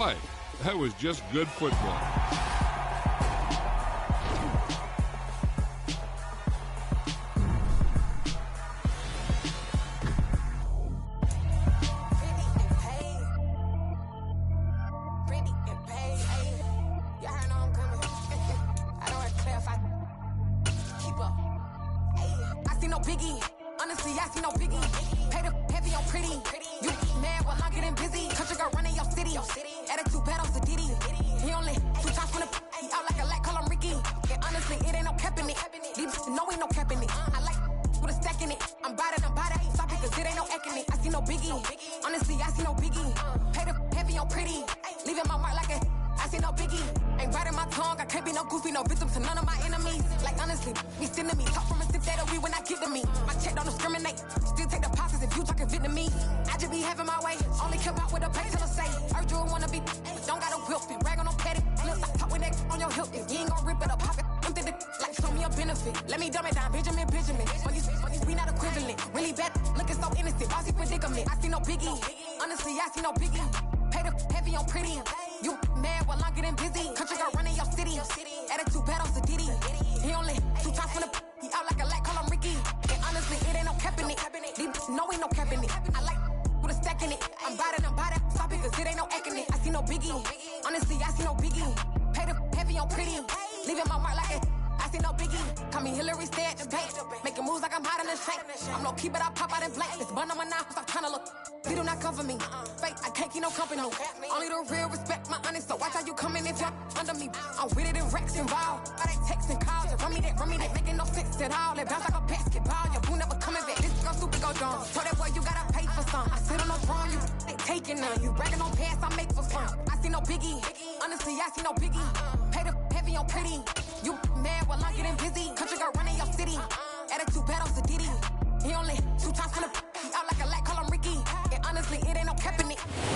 That was just good football.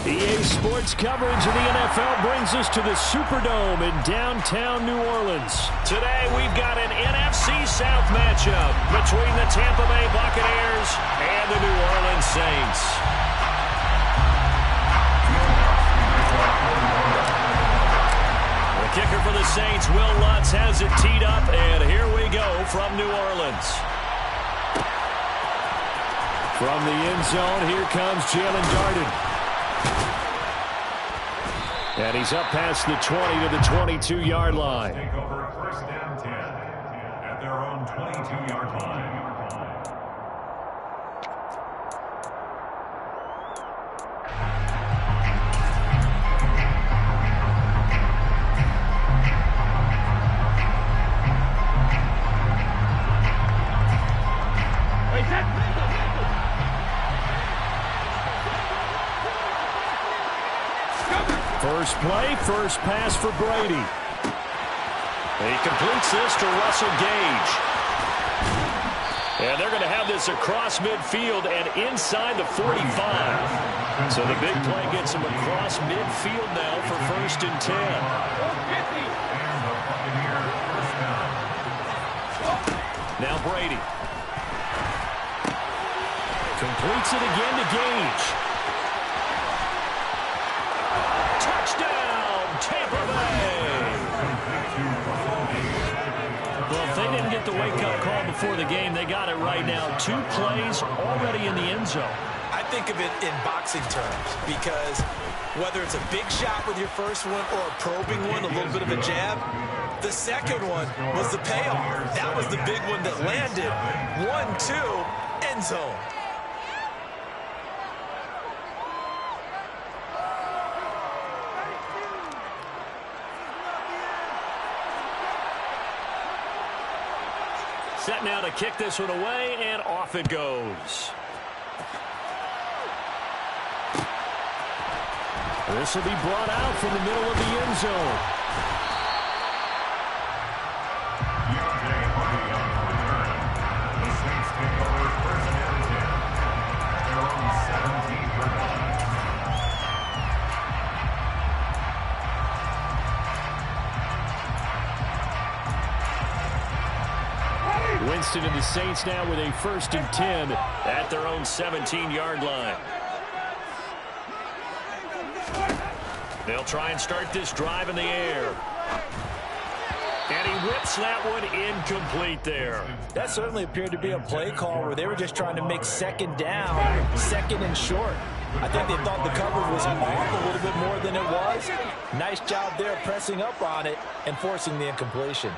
EA Sports coverage of the NFL brings us to the Superdome in downtown New Orleans. Today we've got an NFC South matchup between the Tampa Bay Buccaneers and the New Orleans Saints. The kicker for the Saints, Will Lutz, has it teed up, and here we go from New Orleans. From the end zone, here comes Jalen Darden. And he's up past the 20 to the 22-yard line. Take over first down 10 at their own 22-yard line. First play, first pass for Brady. He completes this to Russell Gage. And they're going to have this across midfield and inside the 45. So the big play gets him across midfield now for 1st and 10. Now Brady. Completes it again to Gage. Touchdown, Tampa Bay! Well, if they didn't get the wake-up call before the game, they got it right now. 2 plays already in the end zone. I think of it in boxing terms because whether it's a big shot with your first one or a probing one, a little bit of a jab, the second one was the payoff. That was the big one that landed. 1-2, end zone. Set now to kick this one away, and off it goes. This will be brought out from the middle of the end zone. The Saints take over first down 10 at their own 17-yard line. Winston and the Saints now with a 1st and 10 at their own 17-yard line. They'll try and start this drive in the air. And he whips that one incomplete there. That certainly appeared to be a play call where they were just trying to make second down, second and short. I think they thought the coverage was off a little bit more than it was. Nice job there pressing up on it and forcing the incompletion.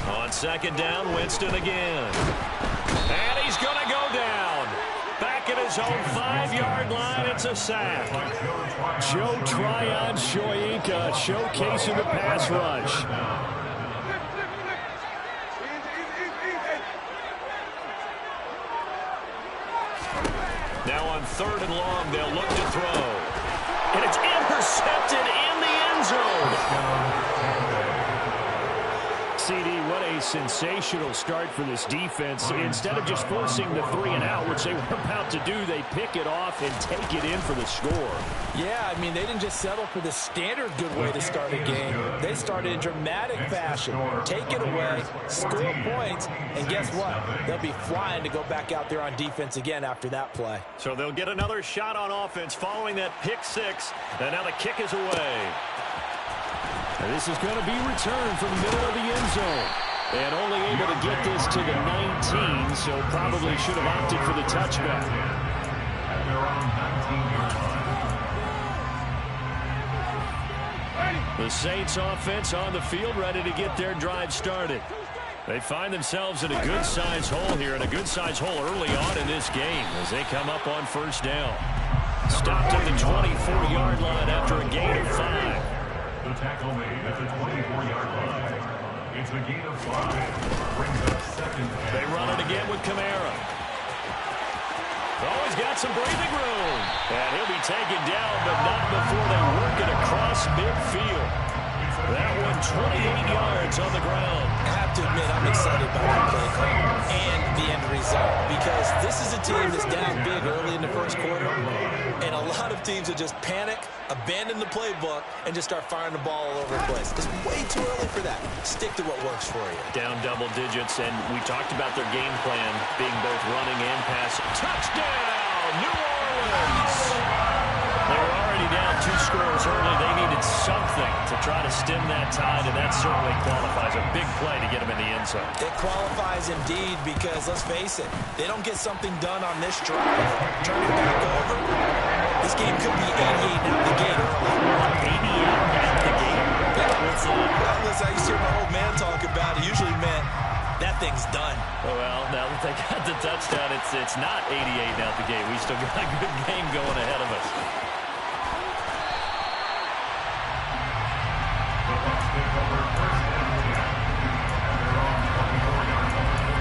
On second down, Winston again. And he's going to go down. Back at his own 5-yard line, it's a sack. Joe Tryon-Shoyinka showcasing the pass rush. Now on 3rd and long, they'll look to throw. And it's intercepted in the end zone. CD, what a sensational start for this defense. Instead of just forcing the 3 and out, which they were about to do, they pick it off and take it in for the score. Yeah, I mean, they didn't just settle for the standard good way to start a game. They started in dramatic fashion. Take it away, score points, and guess what? They'll be flying to go back out there on defense again after that play. So they'll get another shot on offense following that pick 6, and now the kick is away. And this is going to be returned from the middle of the end zone. And only able to get this to the 19, so probably should have opted for the touchback. At their own 19-yard line. The Saints offense on the field, ready to get their drive started. They find themselves in a good-sized hole here, and a good-sized hole early on in this game as they come up on 1st down. Stopped at the 24-yard line after a gain of 5. The tackle made at the 24-yard line. It's a gain of 5. Brings up 2nd. They run it again with Kamara. Oh, he's got some breathing room. And he'll be taken down, but not before they work it across midfield. That one 28 yards on the ground. I have to admit, I'm excited about the play call and the end result because this is a team that's down big early in the 1st quarter, and a lot of teams that just panic, abandon the playbook, and just start firing the ball all over the place. It's way too early for that. Stick to what works for you. Down double digits, and we talked about their game plan being both running and passing. Touchdown, New Orleans! They were already down 2 scores early. They needed something to try to stem that tide, and that certainly qualifies. A big play to get them in the end zone. It qualifies indeed because, let's face it, they don't get something done on this drive. Turn it back over. This game could be 88 out the gate early. 88 out the gate? Well, listen, I used to hear my old man talk about it. Usually meant that thing's done. Well, now that they got the touchdown, it's not 88 out the gate. We still got a good game going ahead of us. The Bucs take over 1st and 10. At their own 24-yard line.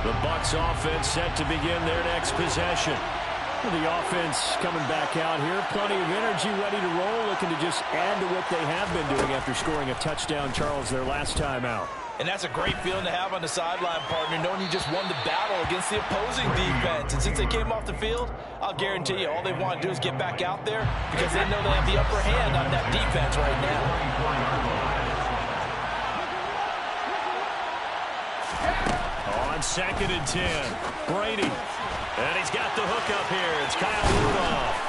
The Bucs offense set to begin their next possession. The offense coming back out here. Plenty of energy, ready to roll, looking to just add to what they have been doing after scoring a touchdown, Charles, their last time out. And that's a great feeling to have on the sideline, partner, knowing you just won the battle against the opposing defense. And since they came off the field, I'll guarantee you all they want to do is get back out there because they know they have the upper hand on that defense right now. On 2nd and 10, Brady. And he's got the hook up here. It's Kyle Rudolph.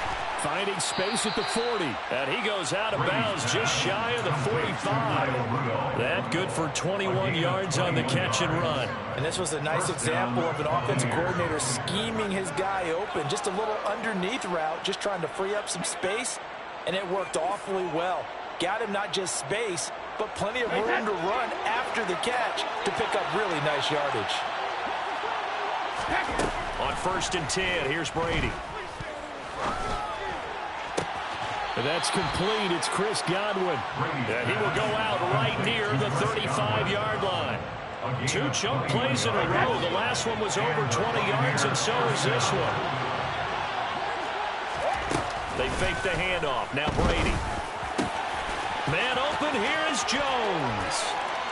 Finding space at the 40. And he goes out of bounds just shy of the 45. That good for 21 yards on the catch and run. And this was a nice example of an offensive coordinator scheming his guy open. Just a little underneath route, just trying to free up some space. And it worked awfully well. Got him not just space, but plenty of room to run after the catch to pick up really nice yardage. On 1st and 10, here's Brady. That's complete. It's Chris Godwin. And he will go out right near the 35-yard line. 2 chunk plays in a row. The last one was over 20 yards, and so is this one. They fake the handoff. Now Brady. Man open, here is Jones.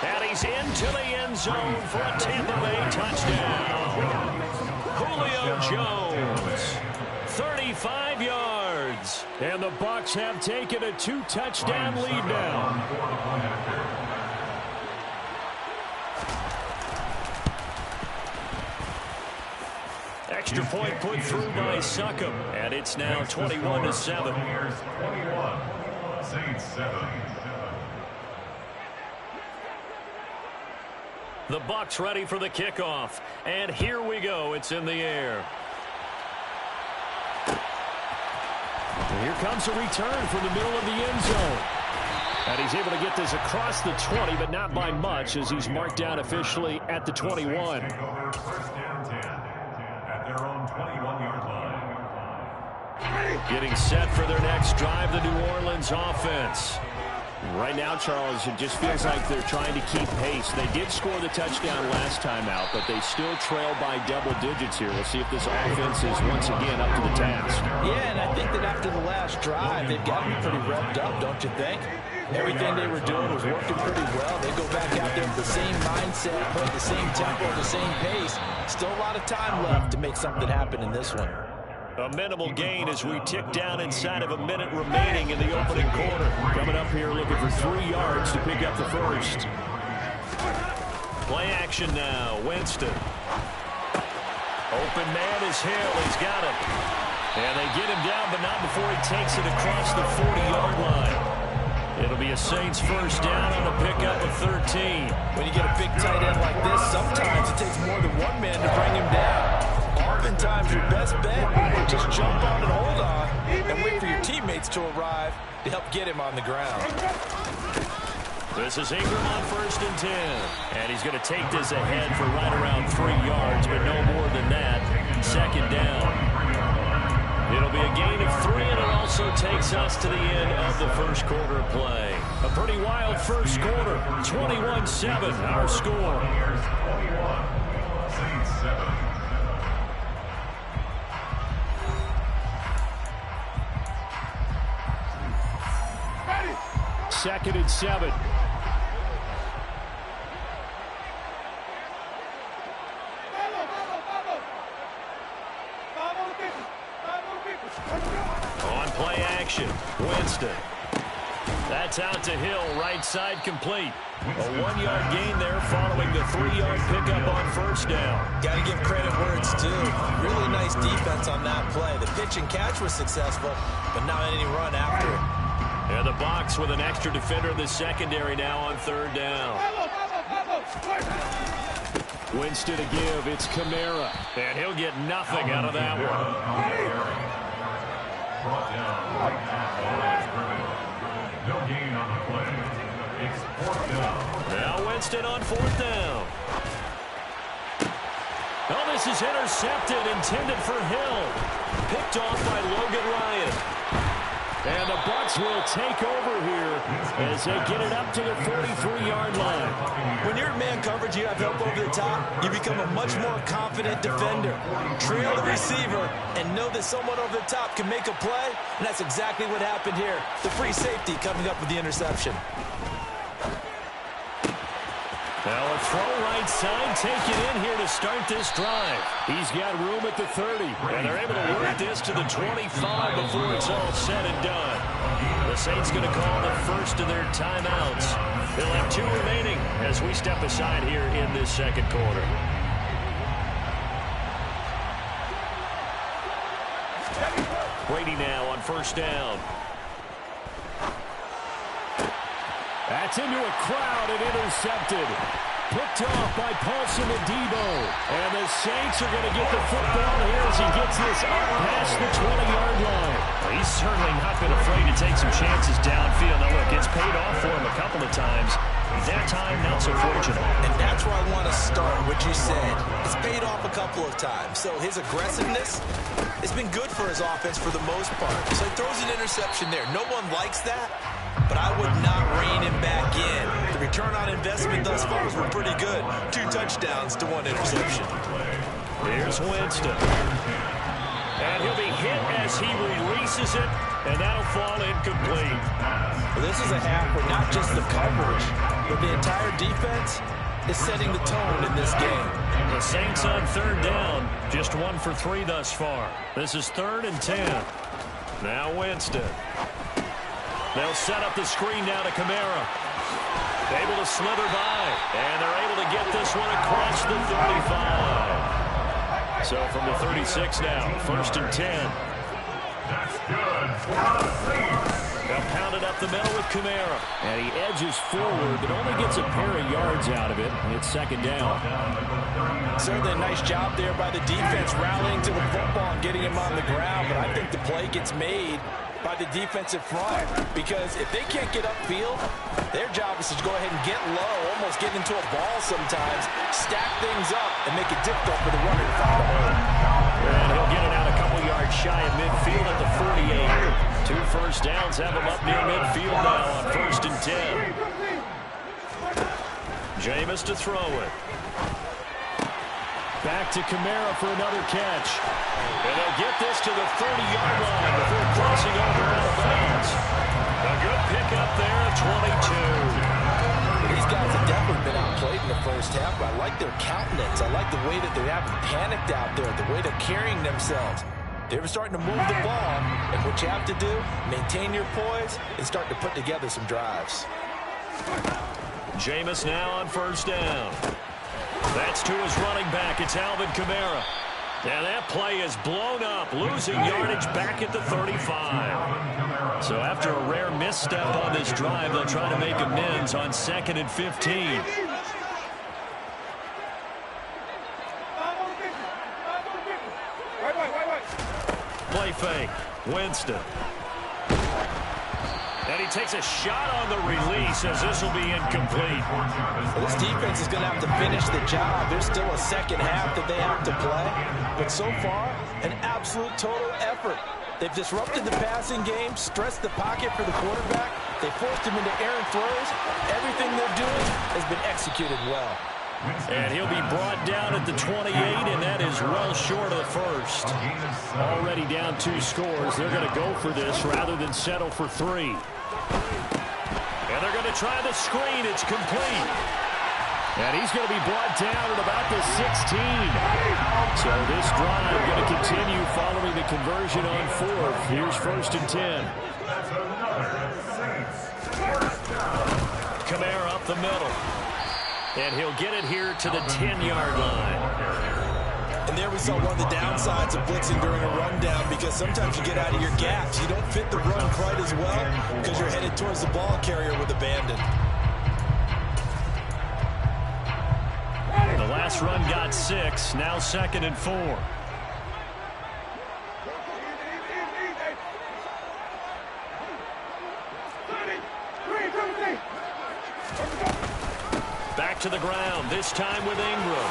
And he's into the end zone for a Tampa Bay touchdown. Julio Jones, 35 yards. yards. And the Bucs have taken a 2-touchdown lead now. Extra point put through by Succop, and it's now 21-7. 21, Saints 7. The Bucs ready for the kickoff, and here we go. It's in the air. And here comes a return from the middle of the end zone. And he's able to get this across the 20, but not by much, as he's marked down officially at the 21. Their own 21-yard line. Getting set for their next drive, the New Orleans offense. Right now, Charles, it just feels like they're trying to keep pace. They did score the touchdown last time out, but they still trail by double digits here. We'll see if this offense is once again up to the task. Yeah, and I think that after the last drive, they've gotten pretty revved up, don't you think? Everything they were doing was working pretty well. They go back out there with the same mindset, play the same tempo, the same pace. Still a lot of time left to make something happen in this one. A minimal gain as we tick down inside of a minute remaining in the opening quarter. Coming up here looking for 3 yards to pick up the first. Play action now. Winston. Open man is Hill. He's got it. And they get him down, but not before he takes it across the 40-yard line. It'll be a Saints first down on a pickup of 13. When you get a big tight end like this, sometimes it takes more than one man to bring him down. Oftentimes, your best bet is just jump on and hold on and wait for your teammates to arrive to help get him on the ground. This is Ingram on 1st and 10. And he's going to take this ahead for right around 3 yards, but no more than that. Second down. It'll be a gain of 3, and it also takes us to the end of the first quarter play. A pretty wild first quarter. 21-7, our score. Saints 7. Second and 7. On play action, Winston. That's out to Hill, right side complete. A 1-yard gain there following the 3-yard pickup on first down. Got to give credit where it's due. Really nice defense on that play. The pitch and catch was successful, but not any run after it. And the Bucs with an extra defender in the secondary now on 3rd down. Winston to give, it's Kamara. And he'll get nothing out of that one. Brought down right at the line of scrimmage. No gain on the play. It's 4th down. Now Winston on 4th down. Oh, this is intercepted, intended for Hill. Picked off by Logan Ryan. And the Bucs will take over here as they get it up to the 43-yard line. When you're in man coverage, you have help over the top, you become a much more confident defender. Trail the receiver and know that someone over the top can make a play, and that's exactly what happened here. The free safety coming up with the interception. Now a throw right side, take it in here to start this drive. He's got room at the 30, and they're able to work this to the 25 before it's all said and done. The Saints going to call the first of their timeouts. They'll have 2 remaining as we step aside here in this second quarter. Brady now on first down. That's into a crowd and intercepted. Picked off by Paulson Adebo. And the Saints are going to get the football here as he gets this up past the 20-yard line. Well, he's certainly not been afraid to take some chances downfield. Now, look, it's paid off for him a couple of times. That time, not so fortunate. And that's where I want to start, what you said. It's paid off a couple of times. So his aggressiveness has been good for his offense for the most part. So he throws an interception there. No one likes that, but I would not rein him back in. The return on investment thus far has been pretty good. 2 touchdowns to 1 interception. Here's Winston. And he'll be hit as he releases it, and that'll fall incomplete. Well, this is a half where not just the coverage, but the entire defense is setting the tone in this game. The Saints on 3rd down, just 1 for 3 thus far. This is 3rd and 10. Now Winston. They'll set up the screen now to Kamara. Able to slither by. And they're able to get this one across the 35. So from the 36 now, 1st and 10. That's good. They'll pound it up the middle with Kamara. And he edges forward, but only gets a pair of yards out of it. It's 2nd down. Certainly a nice job there by the defense rallying to the football and getting him on the ground. But I think the play gets made by the defensive front, because if they can't get upfield, their job is to go ahead and get low, almost get into a ball sometimes, stack things up, and make it difficult for the runner to find a hole. And he'll get it out a couple yards shy of midfield at the 48. 2 first downs have him up near midfield now on 1st and 10. Jameis to throw it. Back to Kamara for another catch. And they'll get this to the 30-yard line before crossing over out of bounds. A good pickup there at 22. These guys have definitely been outplayed in the first half, but I like their countenance. I like the way that they haven't panicked out there, the way they're carrying themselves. They're starting to move the ball, and what you have to do, maintain your poise and start to put together some drives. Jameis now on 1st down. That's to his running back. It's Alvin Kamara. And that play is blown up, losing yardage back at the 35. So after a rare misstep on this drive, they'll try to make amends on 2nd and 15. Play fake. Winston. And he takes a shot on the release as this will be incomplete. Well, this defense is going to have to finish the job. There's still a second half that they have to play. But so far, an absolute total effort. They've disrupted the passing game, stressed the pocket for the quarterback. They forced him into errant throws. Everything they're doing has been executed well. And he'll be brought down at the 28, and that is well short of the first. Already down 2 scores. They're going to go for this rather than settle for 3. And they're going to try the screen. It's complete. And he's going to be brought down at about the 16. So this drive going to continue following the conversion on 4th. Here's 1st and 10. Kamara up the middle. And he'll get it here to the 10-yard line. And there we saw one of the downsides of blitzing during a rundown, because sometimes you get out of your gaps. You don't fit the run quite as well because you're headed towards the ball carrier with abandon. The last run got 6. Now 2nd and 4. Back to the ground, this time with Ingram.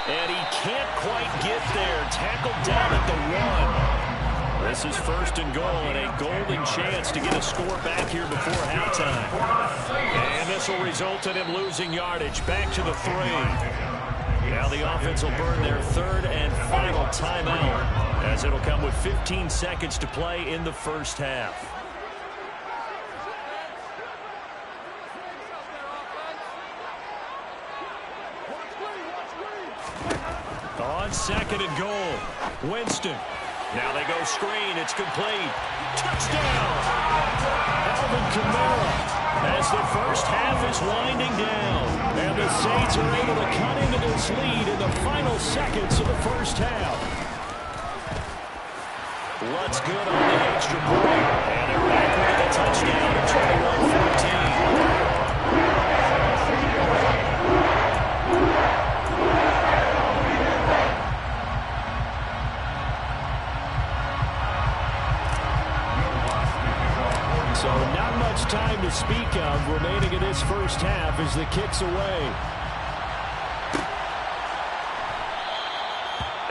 And he can't quite get there. Tackled down at the 1. This is 1st and goal, and a golden chance to get a score back here before halftime. And this will result in him losing yardage. Back to the 3. Now the offense will burn their 3rd and final timeout, as it'll come with 15 seconds to play in the first half. On 2nd and goal, Winston. Now they go screen. It's complete. Touchdown! Alvin Kamara, as the first half is winding down. And the Saints are able to cut into this lead in the final seconds of the first half. What's good on the extra point? And they're back with a touchdown at 21-14. So not much time to speak of remaining in this first half as the kick's away.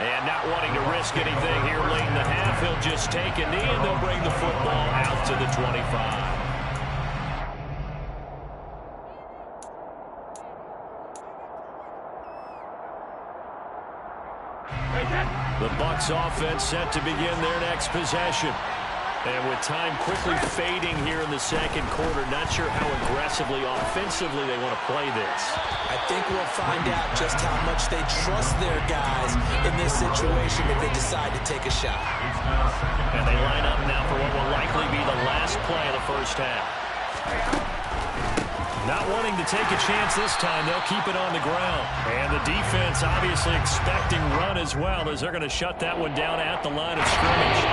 And not wanting to risk anything here late in the half, he'll just take a knee and they'll bring the football out to the 25. The Bucs offense set to begin their next possession. And with time quickly fading here in the second quarter, not sure how aggressively, offensively they want to play this. I think we'll find out just how much they trust their guys in this situation if they decide to take a shot. And they line up now for what will likely be the last play of the first half. Not wanting to take a chance this time, they'll keep it on the ground. And the defense obviously expecting run as well, as they're going to shut that one down at the line of scrimmage.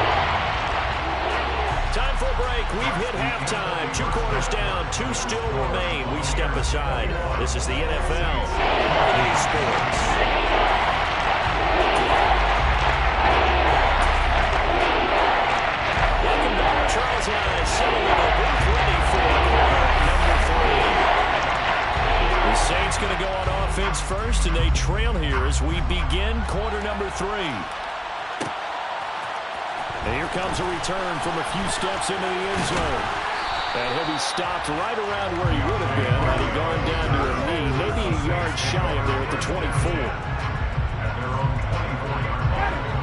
Time for a break. We've hit halftime. 2 quarters down. 2 still remain. We step aside. This is the NFL on EA Sports. Welcome back. Charles and I settled in the booth ready for quarter number 3. The Saints going to go on offense first, and they trail here as we begin quarter number 3. And here comes a return from a few steps into the end zone. And he'll be stopped right around where he would have been had he gone down to a knee, maybe a yard shy of there at the 24.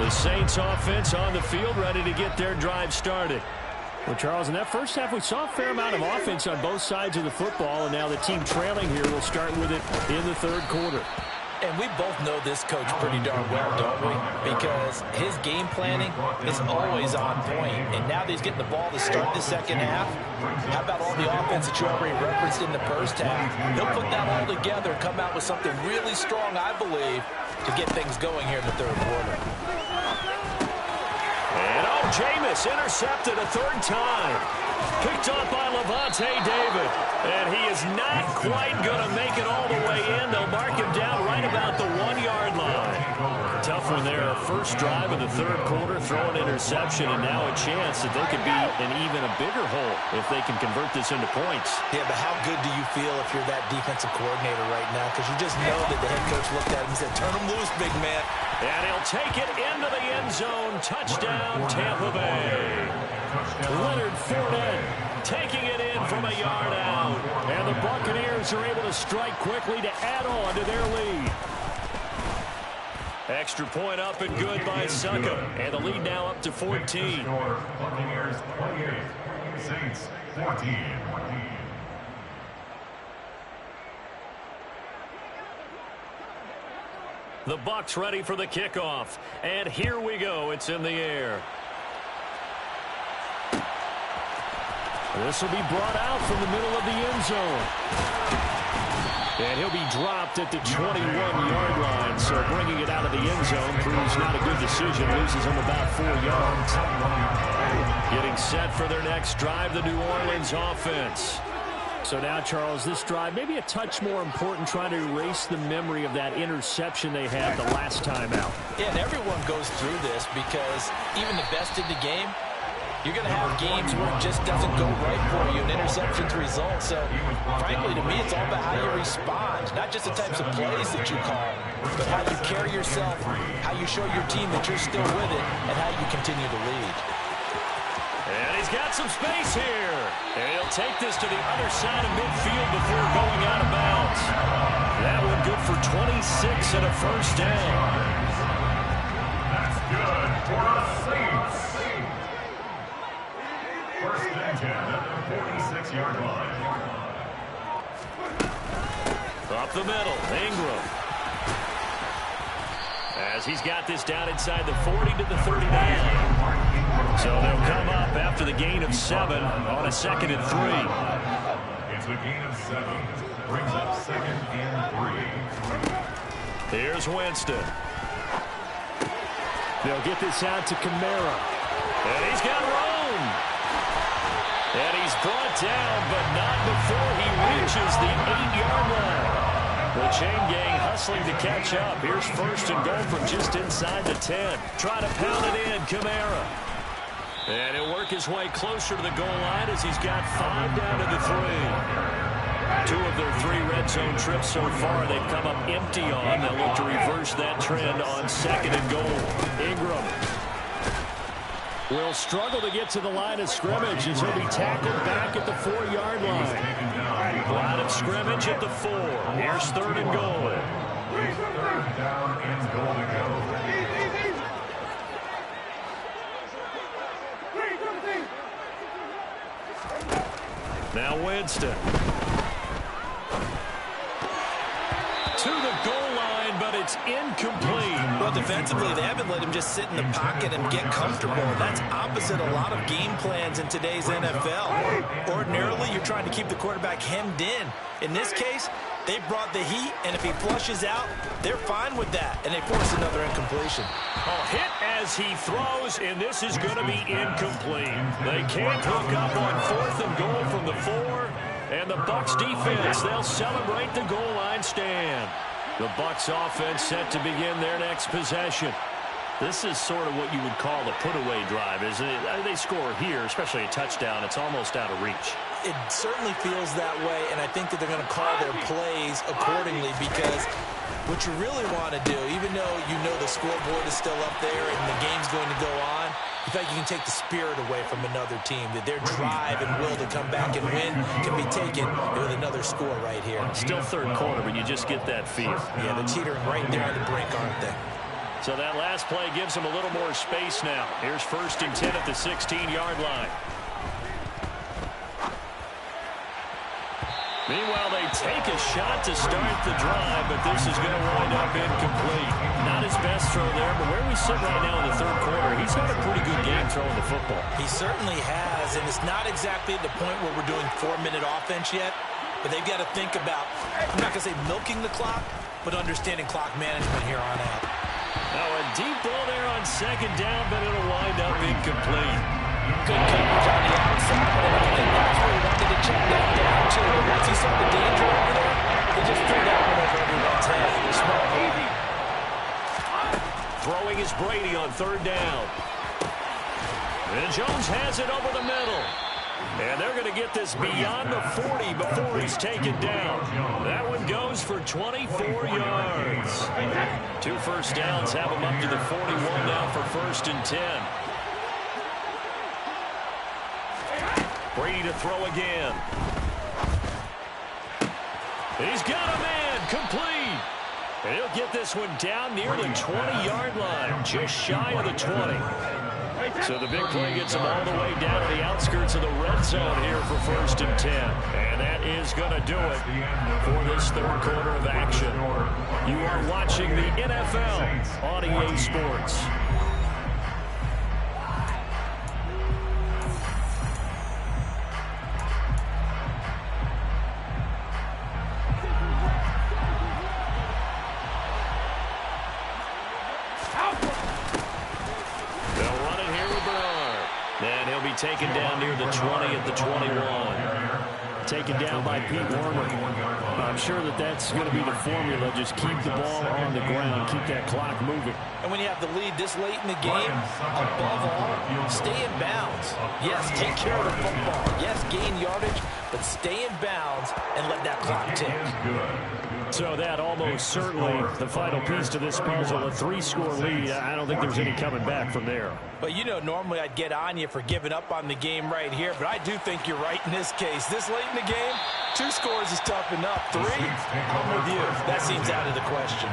The Saints offense on the field, ready to get their drive started. Well, Charles, in that first half, we saw a fair amount of offense on both sides of the football, and now the team trailing here will start with it in the third quarter. And we both know this coach pretty darn well, don't we? Because his game planning is always on point. And now that he's getting the ball to start the second half, how about all the offense that you already referenced in the first half? He'll put that all together and come out with something really strong, I believe, to get things going here in the third quarter. And Jameis intercepted a third time. Picked off by Lavonte David. And he is not quite going to make it all the way in. They'll mark him down right about the 1-yard line. Tough one there. First drive of the third quarter, throw an interception, and now a chance that they could be in even a bigger hole if they can convert this into points. Yeah, but how good do you feel if you're that defensive coordinator right now? Because you just know that the head coach looked at him and said, turn him loose, big man. And he'll take it into the end zone. Touchdown, Tampa Bay. Leonard Fournette taking it in from a yard out. And the Buccaneers are able to strike quickly to add on to their lead. Extra point up and good by Succop. And the lead now up to 14. Buccaneers 28, Saints 14. The Bucs ready for the kickoff. And here we go. It's in the air. This will be brought out from the middle of the end zone. And he'll be dropped at the 21-yard line. So bringing it out of the end zone proves not a good decision. Loses him about 4 yards. Getting set for their next drive, the New Orleans offense. So now, Charles, this drive maybe a touch more important, trying to erase the memory of that interception they had the last time out. Yeah, and everyone goes through this because even the best in the game, you're going to have games where it just doesn't go right for you, and interceptions result. So, frankly, to me, it's all about how you respond, not just the types of plays that you call, but how you carry yourself, how you show your team that you're still with it, and how you continue to lead. And he's got some space here. And he'll take this to the other side of midfield before going out of bounds. That one good for 26 and a first down. That's good for the Saints. First and 10 at the 46-yard line. Up the middle, Ingram. As he's got this down inside the 40 to the 39. So they'll come up after the gain of 7 on a 2nd and 3. It's a gain of 7. Brings up 2nd and 3. Here's Winston. They'll get this out to Kamara. And he's got room. And he's brought down, but not before he reaches the 8-yard line. The chain gang hustling to catch up. Here's first and goal from just inside the 10. Try to pound it in, Kamara. And he'll work his way closer to the goal line as he's got 5 down to the 3. 2 of their 3 red zone trips so far they've come up empty on. They'll look to reverse that trend on 2nd and goal. Ingram will struggle to get to the line of scrimmage as he'll be tackled back at the 4-yard line. Line of scrimmage at the 4. Here's 3rd and goal. 3rd down and goal to go. Now Winston. To the goal line, but it's incomplete. Well, defensively, they haven't let him just sit in the pocket and get comfortable. That's opposite a lot of game plans in today's NFL. Ordinarily, you're trying to keep the quarterback hemmed in. In this case, they brought the heat, and if he flushes out, they're fine with that, and they force another incompletion. A hit as he throws, and this is going to be incomplete. They can't hook up on 4th and goal from the 4, and the Bucs defense, they'll celebrate the goal line stand. The Bucs offense set to begin their next possession. This is sort of what you would call the put-away drive, isn't it? They score here, especially a touchdown. It's almost out of reach. It certainly feels that way, and I think that they're going to call their plays accordingly because what you really want to do, even though you know the scoreboard is still up there and the game's going to go on, you feel like you can take the spirit away from another team, that their drive and will to come back and win can be taken with another score right here. Still third quarter, but you just get that feel. Yeah, they're teetering right there on the brink, aren't they? So that last play gives them a little more space now. Here's 1st and 10 at the 16-yard line. Meanwhile, they take a shot to start the drive, but this is going to wind up incomplete. Not his best throw there, but where we sit right now in the third quarter, he's had a pretty good game throwing the football. He certainly has, and it's not exactly at the point where we're doing 4-minute offense yet, but they've got to think about, I'm not going to say milking the clock, but understanding clock management here on out. Now a deep ball there on 2nd down, but it'll wind up incomplete. Good coverage on the outside, and I think that's where he wanted to check that down to. But once he saw the danger over there, he just threw that one over everyone's head. Smart move. Throwing is Brady on 3rd down. And Jones has it over the middle. And they're going to get this beyond the 40 before he's taken down. That one goes for 24 yards. 2 first downs have him up to the 41 now for 1st and 10. Brady to throw again. He's got a man, complete. And he'll get this one down near the 20-yard line, just shy of the 20. So the big play gets him all the way down to the outskirts of the red zone here for 1st and 10. And that is going to do it for this third quarter of action. You are watching the NFL on EA Sports. Taken down near the 20 at the 21. Taken down by Pete Werner. I'm sure that's going to be the formula. Just keep the ball on the ground. Keep that clock moving. And when you have the lead this late in the game, above all, stay in bounds. Yes, take care of the football. Yes, gain yardage, but stay in bounds and let that clock tick. So that almost certainly the final piece to this puzzle, a 3-score lead. I don't think there's any coming back from there. But, you know, normally I'd get on you for giving up on the game right here, but I do think you're right in this case. This late in the game, 2 scores is tough enough. 3, I'm with you. That seems out of the question.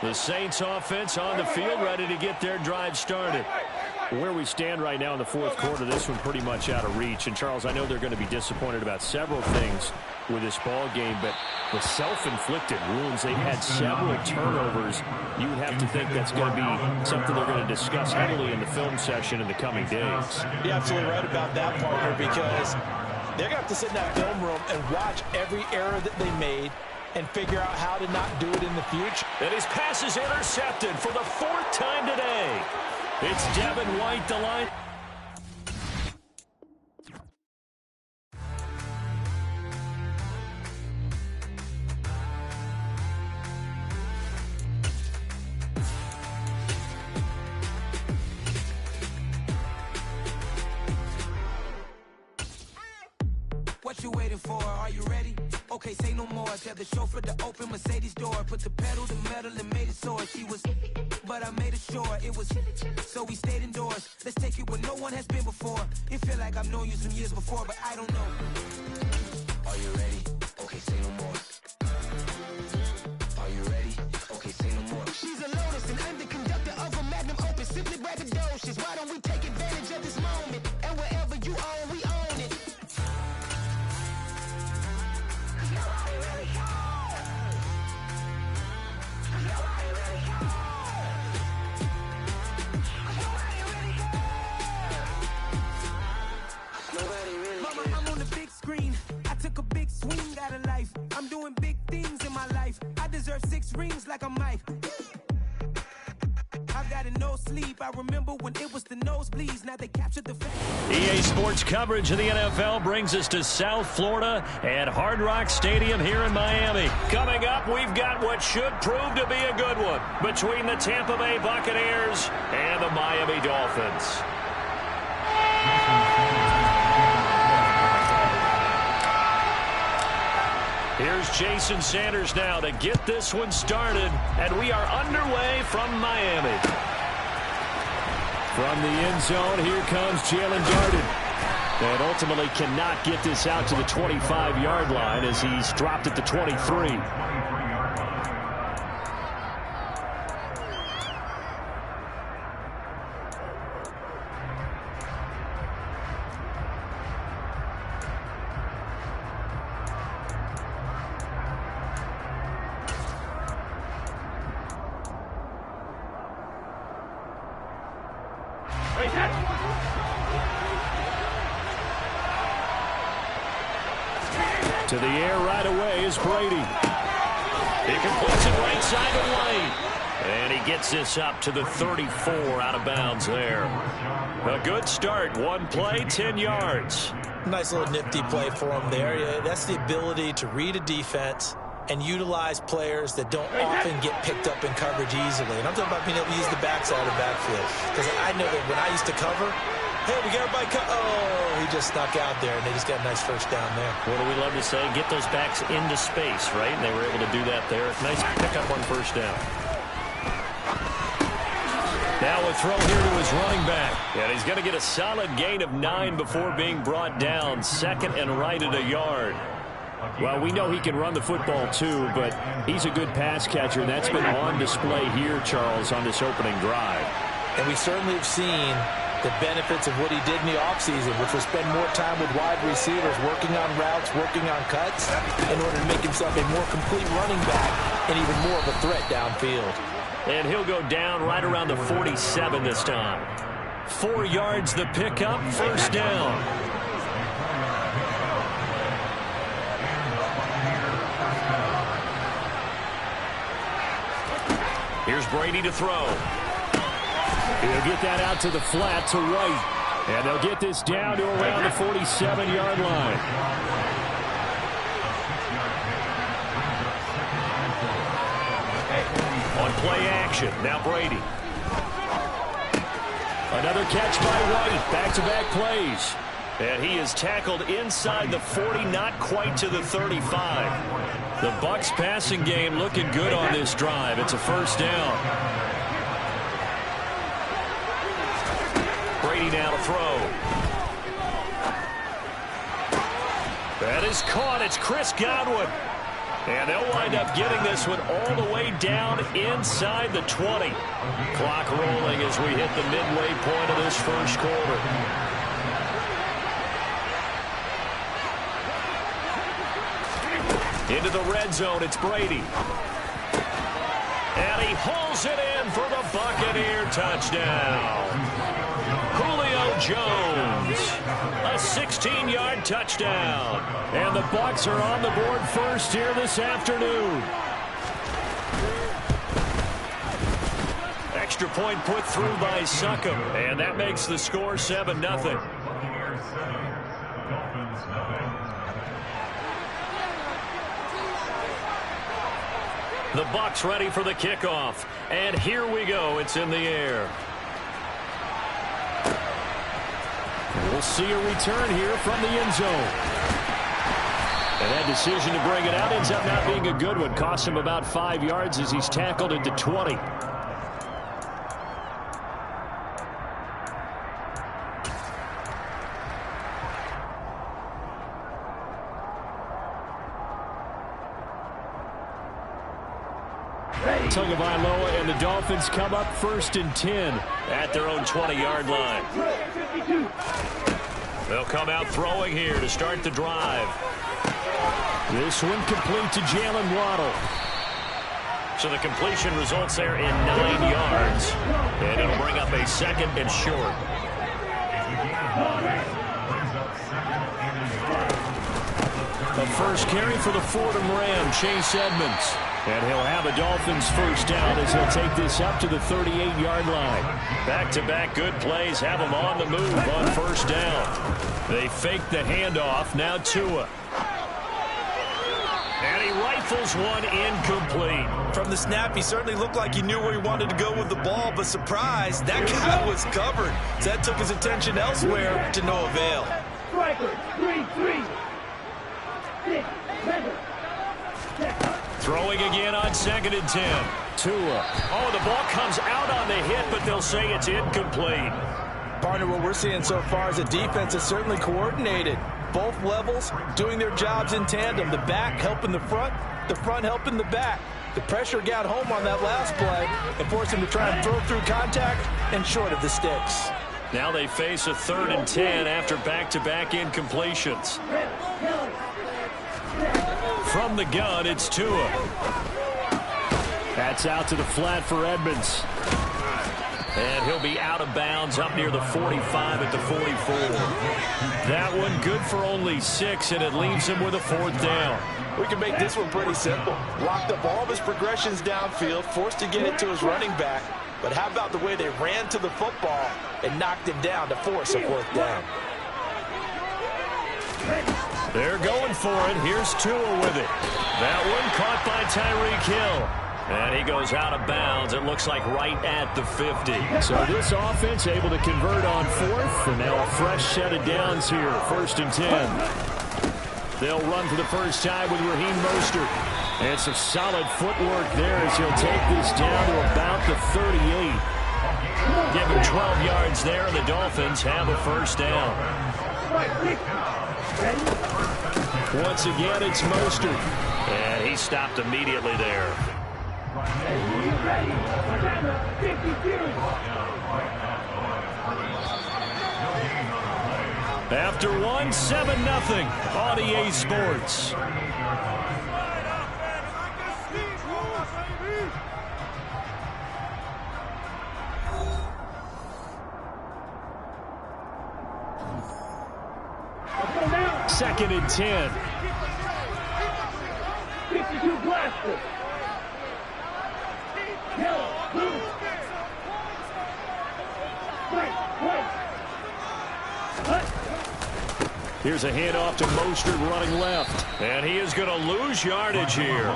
The Saints offense on the field, ready to get their drive started. Where we stand right now in the fourth quarter, this one pretty much out of reach. And, Charles, I know they're going to be disappointed about several things with this ball game, but the self-inflicted wounds, they've had several turnovers. You would have to think that's going to be something they're going to discuss heavily in the film session in the coming days. You're absolutely right about that, partner, because they're going to have to sit in that film room and watch every error that they made and figure out how to not do it in the future. And his pass is intercepted for the 4th time today. It's Devin White, the line. What you waiting for? Are you ready? Okay, say no more. Tell the chauffeur to open Mercedes door. Put the pedal to metal and made it soar. She was, but I made it sure it was. So we stayed indoors. Let's take it where no one has been before. It feel like I've known you some years before, but I don't know. Are you ready? Okay, say no more. Are you ready? Okay, say no more. She's a Lotus and I'm the conductor of a Magnum Opus. Simply braggadocious. Why don't we take advantage of this moment? And like I'm Mike. I got no sleep. I remember when it was the nosebleeds. Now they captured the fact. EA Sports coverage of the NFL brings us to South Florida at Hard Rock Stadium here in Miami. Coming up, we've got what should prove to be a good one between the Tampa Bay Buccaneers and the Miami Dolphins. Here's Jason Sanders now to get this one started, and we are underway from Miami. From the end zone, here comes Jalen Darden. And ultimately cannot get this out to the 25-yard line as he's dropped at the 23. To the air right away is Brady. He completes it right side of the lane. And he gets this up to the 34 out of bounds there. A good start. One play, 10 yards. Nice little nifty play for him there. Yeah, that's the ability to read a defense and utilize players that don't often get picked up in coverage easily. And I'm talking about being able to use the backside of the backfield. Because I know that when I used to cover, hey, we got everybody oh, he just snuck out there, and they just got a nice first down there. What do we love to say? Get those backs into space, right? And they were able to do that there. Nice pickup on first down. Now a throw here to his running back. And he's going to get a solid gain of 9 before being brought down. Second and right at a yard. Well, we know he can run the football too, but he's a good pass catcher, and that's been on display here, Charles, on this opening drive. And we certainly have seen the benefits of what he did in the offseason, which was spend more time with wide receivers, working on routes, working on cuts, in order to make himself a more complete running back and even more of a threat downfield. And he'll go down right around the 47 this time. 4 yards the pickup, first down. Here's Brady to throw. He'll get that out to the flat to White. And they'll get this down to around the 47-yard line. On play action, now Brady. Another catch by White. Back-to-back plays. And he is tackled inside the 40, not quite to the 35. The Bucs passing game looking good on this drive. It's a first down. Brady now to throw. That is caught. It's Chris Godwin. And they'll wind up getting this one all the way down inside the 20. Clock rolling as we hit the midway point of this first quarter. Into the red zone, it's Brady. And he hauls it in for the Buccaneer touchdown. Julio Jones, a 16-yard touchdown. And the Bucs are on the board first here this afternoon. Extra point put through by Succop, and that makes the score 7-0. The Bucs ready for the kickoff. And here we go. It's in the air. We'll see a return here from the end zone. And that decision to bring it out ends up not being a good one. Costs him about 5 yards as he's tackled at the 20. Tagovailoa and the Dolphins come up 1st and 10 at their own 20-yard line. They'll come out throwing here to start the drive. This one complete to Jalen Waddle. So the completion results there in 9 yards. And it'll bring up a second and short. The first carry for the Fordham Ram, Chase Edmonds. And he'll have a Dolphins first down as he'll take this up to the 38-yard line. Back-to-back good plays have them on the move on first down. They fake the handoff. Now Tua. And he rifles one incomplete. From the snap, he certainly looked like he knew where he wanted to go with the ball, but surprise, that guy was covered. So that took his attention elsewhere to no avail. Throwing again on 2nd and 10. Tua. Oh, the ball comes out on the hit, but they'll say it's incomplete. Partner, what we're seeing so far is a defense that's certainly coordinated. Both levels doing their jobs in tandem. The back helping the front helping the back. The pressure got home on that last play and forced him to try and throw through contact and short of the sticks. Now they face a 3rd and 10 after back-to-back incompletions. From the gun, it's Tua. That's out to the flat for Edmonds. And he'll be out of bounds up near the 45 at the 44. That one good for only 6, and it leaves him with a 4th down. We can make this one pretty simple. Locked up all of his progressions downfield, forced to get it to his running back. But how about the way they ran to the football and knocked him down to force a 4th down? They're going for it. Here's Tua with it. That one caught by Tyreek Hill. And he goes out of bounds. It looks like right at the 50. So this offense able to convert on 4th. And now a fresh set of downs here. 1st and 10. They'll run for the first time with Raheem Mostert. And some solid footwork there as he'll take this down to about the 38. Give him 12 yards there, and the Dolphins have a first down. Once again, it's Mostert. And he stopped immediately there. After one, 7-0 on EA Sports. Second and 10. 52 blaster. Here's a handoff to Mostert running left. And he is going to lose yardage here.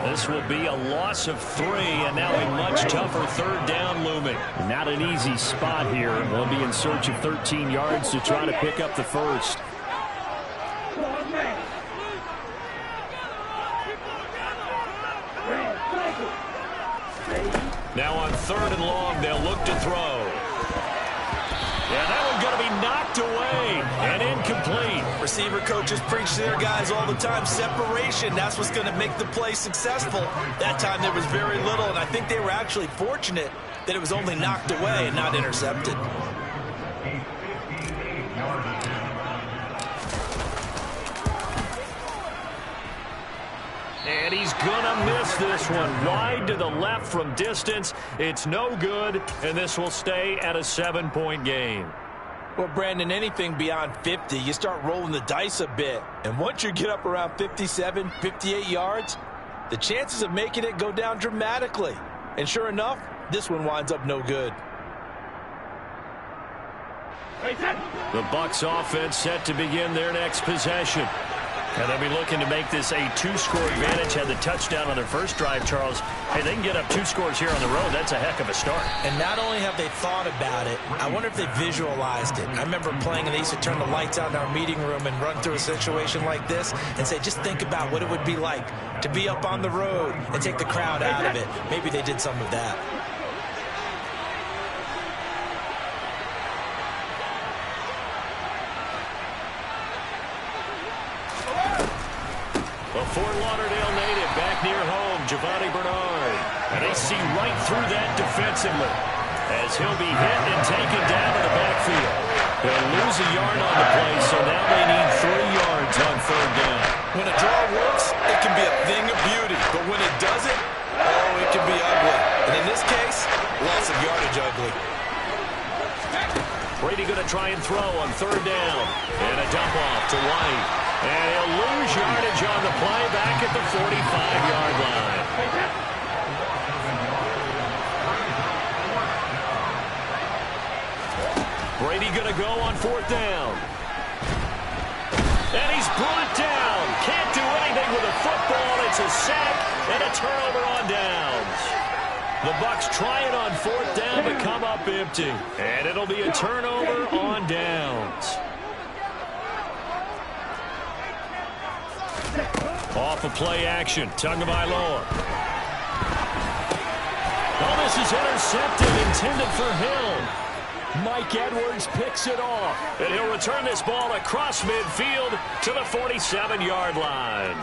This will be a loss of 3, and now a much tougher 3rd down looming. Not an easy spot here. They'll be in search of 13 yards to try to pick up the first. Now on 3rd and long, they'll look to throw. Yeah, that one's going to be knocked away and incomplete. Receiver coaches preach to their guys all the time. Separation, that's what's going to make the play successful. That time there was very little, and I think they were actually fortunate that it was only knocked away and not intercepted. And he's going to miss this one. Wide to the left from distance. It's no good, and this will stay at a 7-point game. Well, Brandon, anything beyond 50, you start rolling the dice a bit. And once you get up around 57, 58 yards, the chances of making it go down dramatically. And sure enough, this one winds up no good. The Bucs offense set to begin their next possession. And they'll be looking to make this a 2-score advantage. Had the touchdown on their first drive, Charles. Hey, they can get up 2 scores here on the road. That's a heck of a start. And not only have they thought about it, I wonder if they visualized it. I remember playing, and they used to turn the lights out in our meeting room and run through a situation like this and say, just think about what it would be like to be up on the road and take the crowd out of it. Maybe they did some of that. A Fort Lauderdale native back near home, Giovanni Bernard. And they see right through that defensively as he'll be hit and taken down to the backfield. They'll lose a yard on the play, so now they need 3 yards on 3rd down. When a draw works, it can be a thing of beauty. But when it doesn't, oh, it can be ugly. And in this case, loss of yardage ugly. Brady going to try and throw on third down. And a dump off to White. And he'll lose yardage on the play back at the 45-yard line. Brady going to go on fourth down. And he's brought down. Can't do anything with a football. It's a sack and a turnover on downs. The Bucs trying on fourth down to come up empty. And it'll be a turnover on downs. Off of play action. Tagovailoa. Oh, this is intercepted, intended for Hill. Mike Edwards picks it off. And he'll return this ball across midfield to the 47-yard line.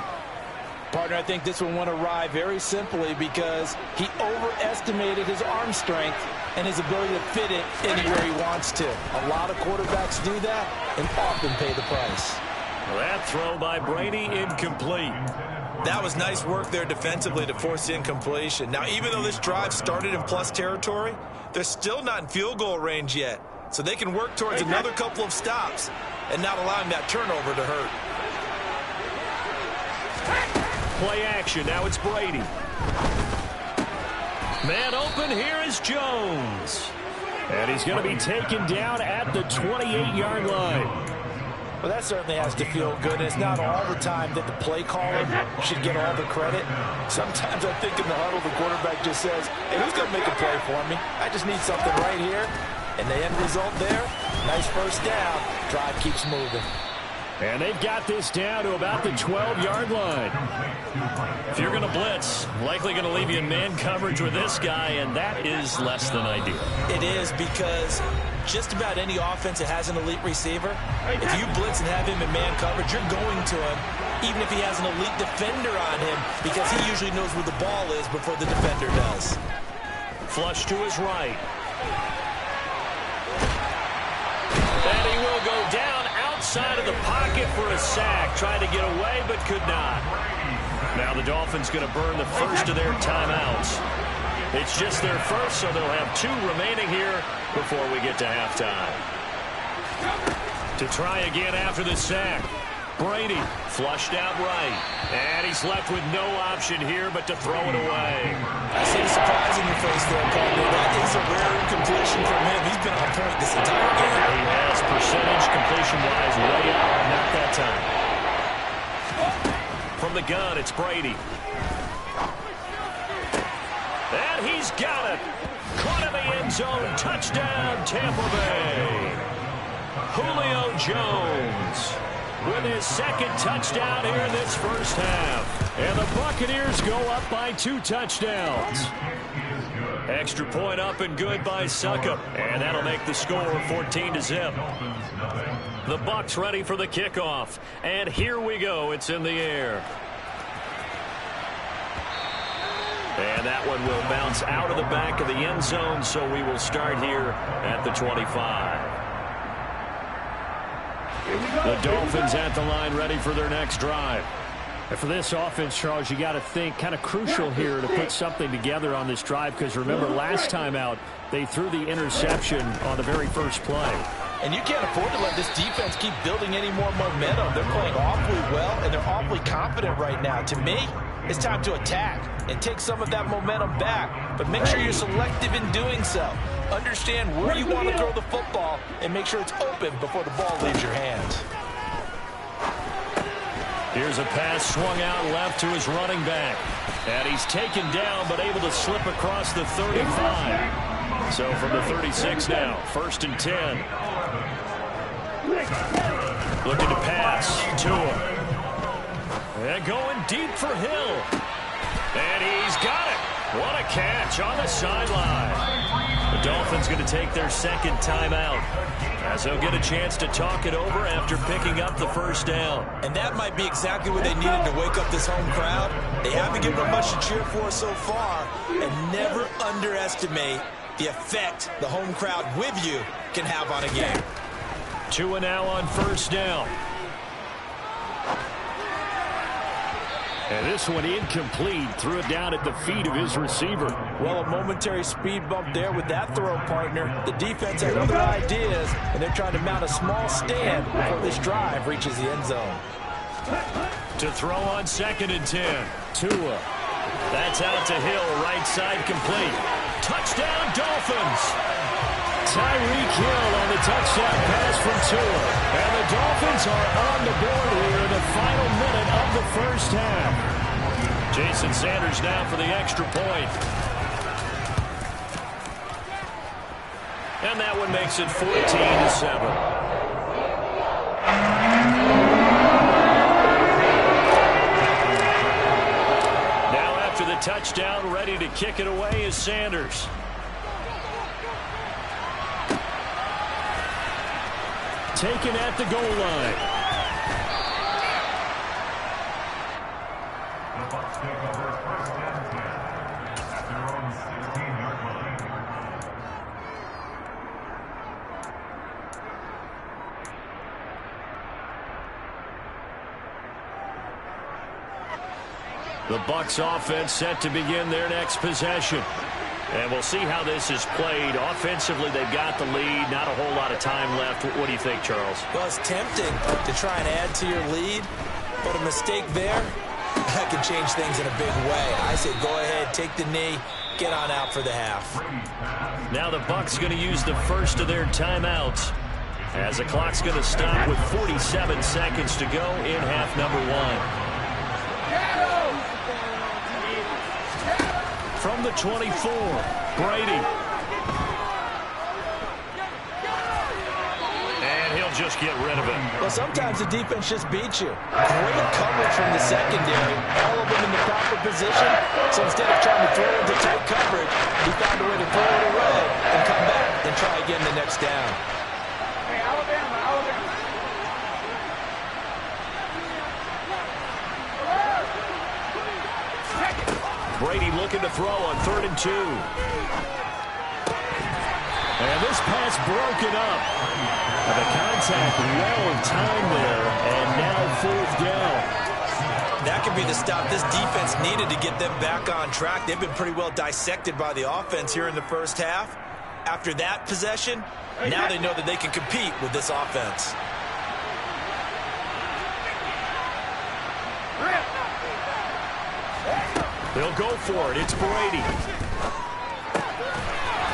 Partner, I think this one went awry very simply because he overestimated his arm strength and his ability to fit it anywhere he wants to. A lot of quarterbacks do that and often pay the price. That throw by Brady incomplete. That was nice work there defensively to force the incompletion. Now, even though this drive started in plus territory, they're still not in field goal range yet. So they can work towards another couple of stops and not allowing that turnover to hurt. Play action. Now it's Brady. Man open. Here is Jones. And he's going to be taken down at the 28-yard line. Well, that certainly has to feel good. It's not all the time that the play caller should get all the credit. Sometimes I think in the huddle, the quarterback just says, hey, who's going to make a play for me? I just need something right here. And the end result there, nice first down. Drive keeps moving. And they've got this down to about the 12-yard line. If you're going to blitz, likely going to leave you in man coverage with this guy, and that is less than ideal. It is because just about any offense that has an elite receiver, if you blitz and have him in man coverage, you're going to him, even if he has an elite defender on him, because he usually knows where the ball is before the defender does. Flush to his right. And he will go down outside of the pocket for a sack. Tried to get away, but could not. Now the Dolphins going to burn the first of their timeouts. It's just their first, so they'll have 2 remaining here before we get to halftime. To try again after the sack. Brady flushed out right. And he's left with no option here but to throw it away. I see the surprise in your face there, partner. That is a rare incompletion from him. He's been on point this entire game. He has percentage completion-wise way up. Not that time. From the gun, it's Brady. And he's got it. Caught in the end zone. Touchdown, Tampa Bay. Julio Jones with his second touchdown here in this first half. And the Buccaneers go up by 2 touchdowns. Extra point up and good by Succop. And that'll make the score 14-0. The Bucs ready for the kickoff. And here we go. It's in the air. And that one will bounce out of the back of the end zone, so we will start here at the 25. The Dolphins at the line ready for their next drive. And for this offense, Charles, you got to think kind of crucial here to put something together on this drive, because remember last time out they threw the interception on the very first play. And you can't afford to let this defense keep building any more momentum. They're playing awfully well, and they're awfully confident right now. To me, it's time to attack and take some of that momentum back. But make sure you're selective in doing so. Understand where you want to throw the football and make sure it's open before the ball leaves your hands. Here's a pass swung out left to his running back. And he's taken down but able to slip across the 35. So from the 36 now, 1st and 10. Looking to pass to him. And going deep for Hill. And he's got it. What a catch on the sideline. The Dolphins going to take their second timeout, as they'll get a chance to talk it over after picking up the first down. And that might be exactly what they needed to wake up this home crowd. They haven't given them much to cheer for so far. And never underestimate the effect the home crowd with you can have on a game. 2 and now on first down. And this one incomplete. Threw it down at the feet of his receiver. Well, a momentary speed bump there with that throw, partner. The defense had other ideas, and they're trying to mount a small stand before this drive reaches the end zone. To throw on 2nd and 10. Tua. That's out to Hill, right side complete. Touchdown, Dolphins! Tyreek Hill on the touchdown pass from Tua. And the Dolphins are on the board here in the final minute of the first half. Jason Sanders now for the extra point. And that one makes it 14-7. Touchdown, ready to kick it away is Sanders. Taken at the goal line. The Bucs take over 1st and 10 at their own 16-yard line. The Bucs offense set to begin their next possession. And we'll see how this is played. Offensively, they've got the lead. Not a whole lot of time left. What do you think, Charles? Well, it's tempting to try and add to your lead, but a mistake there, that can change things in a big way. I say go ahead, take the knee, get on out for the half. Now the Bucs going to use the first of their timeouts, as the clock's going to stop with 47 seconds to go in half number 1. From the 24, Brady. And he'll just get rid of it. Well, sometimes the defense just beats you. Great coverage from the secondary. All of them in the proper position. So instead of trying to throw into tight coverage, he found a way to throw it away and come back and try again the next down. Hey, Alabama. Brady looking to throw on 3rd and 2. And this pass broken up. And the contact well timed there. And now 4th down. That could be the stop this defense needed to get them back on track. They've been pretty well dissected by the offense here in the first half. After that possession, now they know that they can compete with this offense. They'll go for it. It's Brady.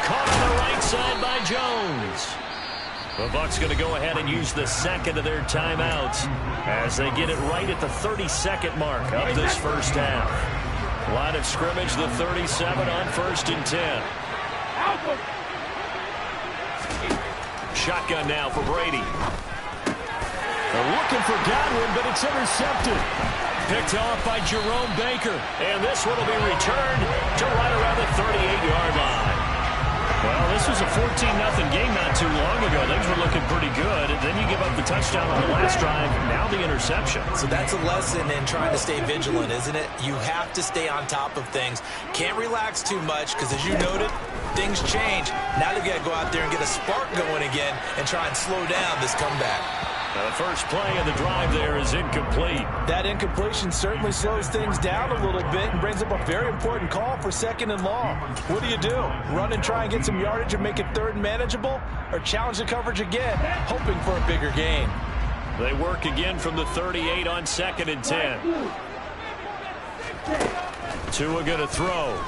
Caught on the right side by Jones. The Bucs going to go ahead and use the second of their timeouts as they get it right at the 32nd mark of this first half. Line of scrimmage, the 37 on 1st and 10. Shotgun now for Brady. They're looking for Godwin, but it's intercepted. Picked off by Jerome Baker. And this one will be returned to right around the 38-yard line. Well, this was a 14-0 game not too long ago. Things were looking pretty good. And then you give up the touchdown on the last drive. Now the interception. So that's a lesson in trying to stay vigilant, isn't it? You have to stay on top of things. Can't relax too much because, as you noted, things change. Now they've got to go out there and get a spark going again and try and slow down this comeback. Now the first play of the drive there is incomplete. That incompletion certainly slows things down a little bit and brings up a very important call for 2nd and long. What do? Run and try and get some yardage and make it 3rd and manageable, or challenge the coverage again, hoping for a bigger gain? They work again from the 38 on 2nd and 10. Tua going to throw.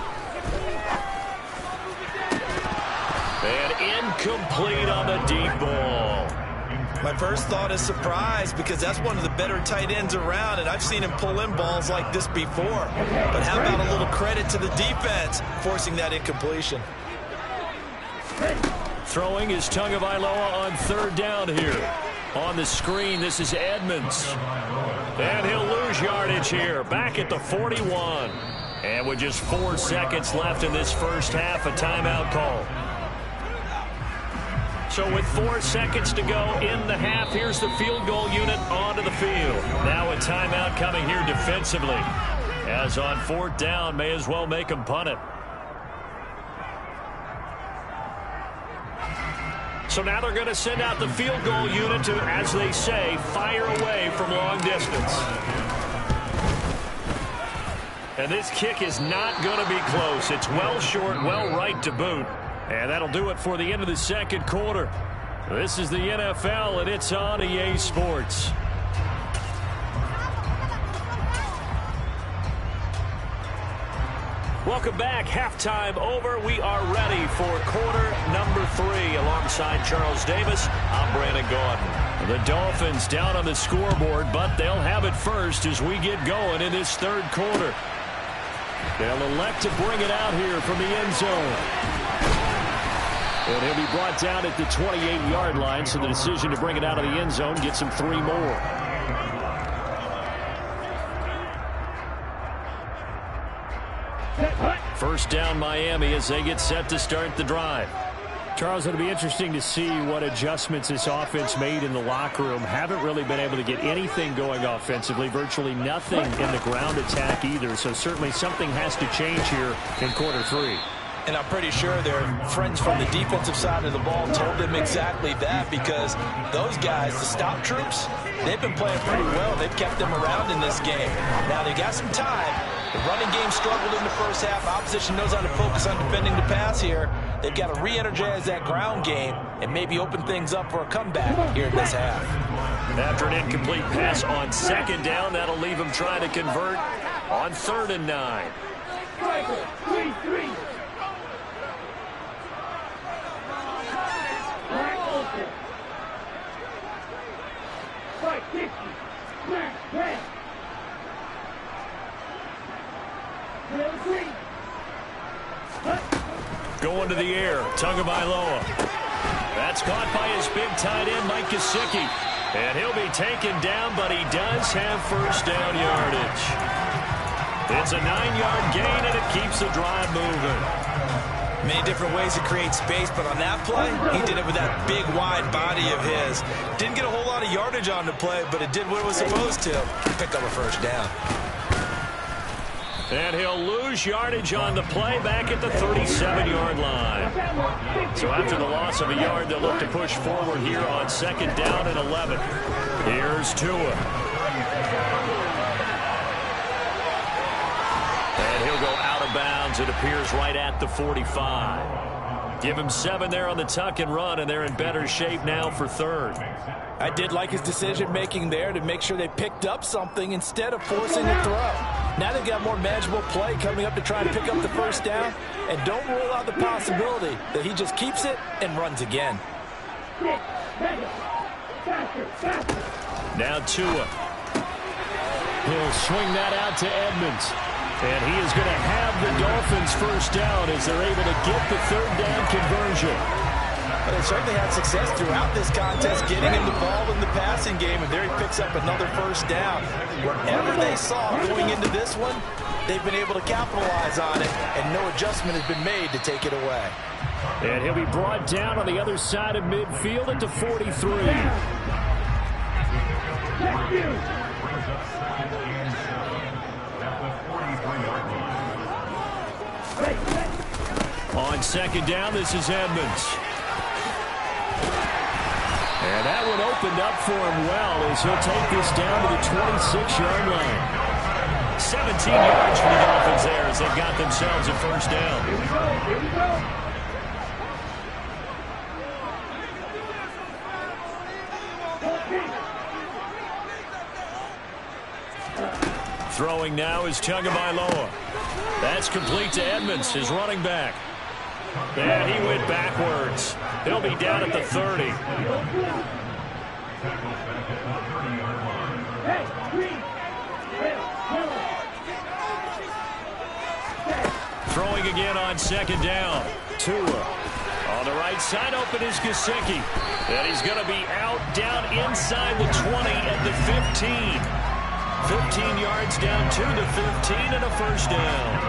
And incomplete on the deep ball. My first thought is surprise, because that's one of the better tight ends around, and I've seen him pull in balls like this before. But how about a little credit to the defense forcing that incompletion? Throwing is Tagovailoa on 3rd down here. On the screen, this is Edmonds. And he'll lose yardage here, back at the 41. And with just 4 seconds left in this first half, a timeout call. So with 4 seconds to go in the half, here's the field goal unit onto the field. Now a timeout coming here defensively. As on 4th down, may as well make them punt it. So now they're going to send out the field goal unit to, as they say, fire away from long distance. And this kick is not going to be close. It's well short, well right to boot. And that'll do it for the end of the second quarter. This is the NFL, and it's on EA Sports. Welcome back. Halftime over. We are ready for quarter number 3. Alongside Charles Davis, I'm Brandon Gaudin. The Dolphins down on the scoreboard, but they'll have it first as we get going in this third quarter. They'll elect to bring it out here from the end zone. And he'll be brought down at the 28-yard line, so the decision to bring it out of the end zone gets him 3 more. First down Miami as they get set to start the drive. Charles, it'll be interesting to see what adjustments this offense made in the locker room. Haven't really been able to get anything going offensively, virtually nothing in the ground attack either. So certainly something has to change here in quarter 3. And I'm pretty sure their friends from the defensive side of the ball told them exactly that, because those guys, the stop troops, they've been playing pretty well. They've kept them around in this game. Now they got some time. The running game struggled in the first half. Opposition knows how to focus on defending the pass here. They've got to re-energize that ground game and maybe open things up for a comeback here in this half. After an incomplete pass on second down, that'll leave them trying to convert on 3rd and 9. Going to the air, Tagovailoa. That's caught by his big tight end, Mike Gesicki. And he'll be taken down, but he does have first down yardage. It's a 9-yard gain, and it keeps the drive moving. Many different ways to create space, but on that play, he did it with that big, wide body of his. Didn't get a whole lot of yardage on the play, but it did what it was supposed to. Pick up a first down. And he'll lose yardage on the play back at the 37-yard line. So after the loss of a yard, they'll look to push forward here on 2nd down and 11. Here's Tua. And he'll go out of bounds. It appears right at the 45. Give him 7 there on the tuck and run, and they're in better shape now for 3rd. I did like his decision-making there to make sure they picked up something instead of forcing a throw. Now they've got more manageable play coming up to try and pick up the first down, and don't rule out the possibility that he just keeps it and runs again. Now Tua. He'll swing that out to Edmonds. And he is going to have the Dolphins first down as they're able to get the 3rd down conversion. But they certainly had success throughout this contest getting him the ball in the passing game, and there he picks up another first down. Whatever they saw going into this one, they've been able to capitalize on it, and no adjustment has been made to take it away. And he'll be brought down on the other side of midfield at the 43. On 2nd down, this is Edmonds. And that one opened up for him well as he'll take this down to the 26-yard line. 17 yards for the Dolphins there as they've got themselves a first down. Throwing now is Tagovailoa. That's complete to Edmonds, his running back. And he went backwards. He'll be down at the 30. Throwing again on 2nd down. Tua. On the right side, open is Gesicki. And he's going to be out down inside the 20 at the 15. 15 yards down to the 15 and a first down.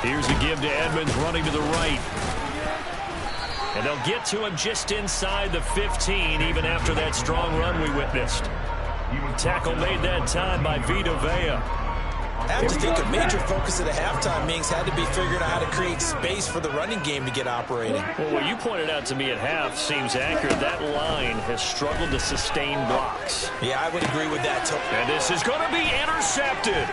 Here's a give to Edmonds running to the right. And they'll get to him just inside the 15 even after that strong run we witnessed. Tackle made that time by Vita Vea. I have to think a major focus at the halftime meetings had to be figuring out how to create space for the running game to get operating. Well, what you pointed out to me at half seems accurate. That line has struggled to sustain blocks. Yeah, I would agree with that. And this is going to be intercepted.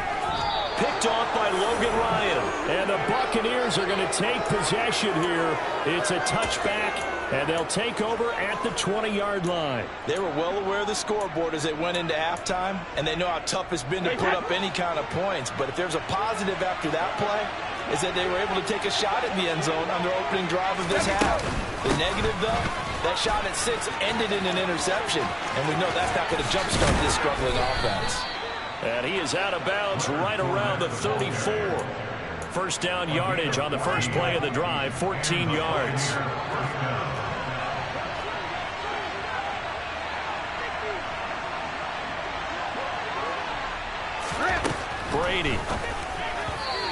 Picked off by Logan Ryan. And the Buccaneers are going to take possession here. It's a touchback, and they'll take over at the 20-yard line. They were well aware of the scoreboard as they went into halftime, and they know how tough it's been to put up any kind of points. But if there's a positive after that play, is that they were able to take a shot at the end zone on their opening drive of this half. The negative, though, that shot at 6 ended in an interception, and we know that's not going to jumpstart this struggling offense. And he is out of bounds right around the 34. First down yardage on the first play of the drive, 14 yards. Brady.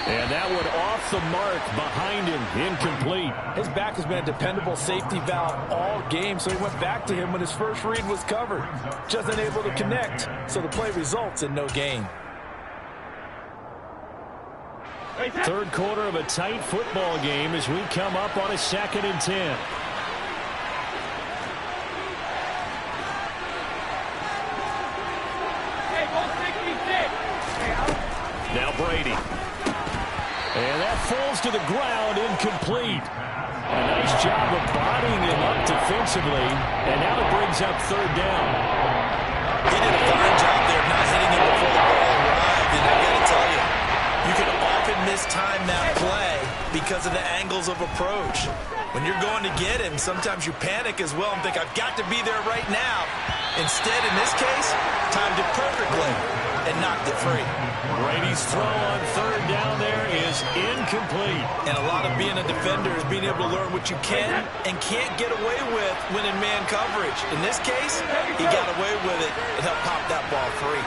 And that one off the mark behind him, incomplete. His back has been a dependable safety valve all game, so he went back to him when his first read was covered. Just unable to connect, so the play results in no gain. Third quarter of a tight football game as we come up on a 2nd and 10. Now Brady. And that falls to the ground, incomplete. A nice job of bodying him up defensively, and now it brings up 3rd down. He did a fine job there of not hitting him before the ball arrived, and I got to tell you, you can often mistime that play because of the angles of approach. When you're going to get him, sometimes you panic as well and think, I've got to be there right now. Instead, in this case, timed it perfectly and knocked it free. Brady's throw on 3rd down there is incomplete. And a lot of being a defender is being able to learn what you can and can't get away with when in man coverage. In this case, he got away with it and helped pop that ball free.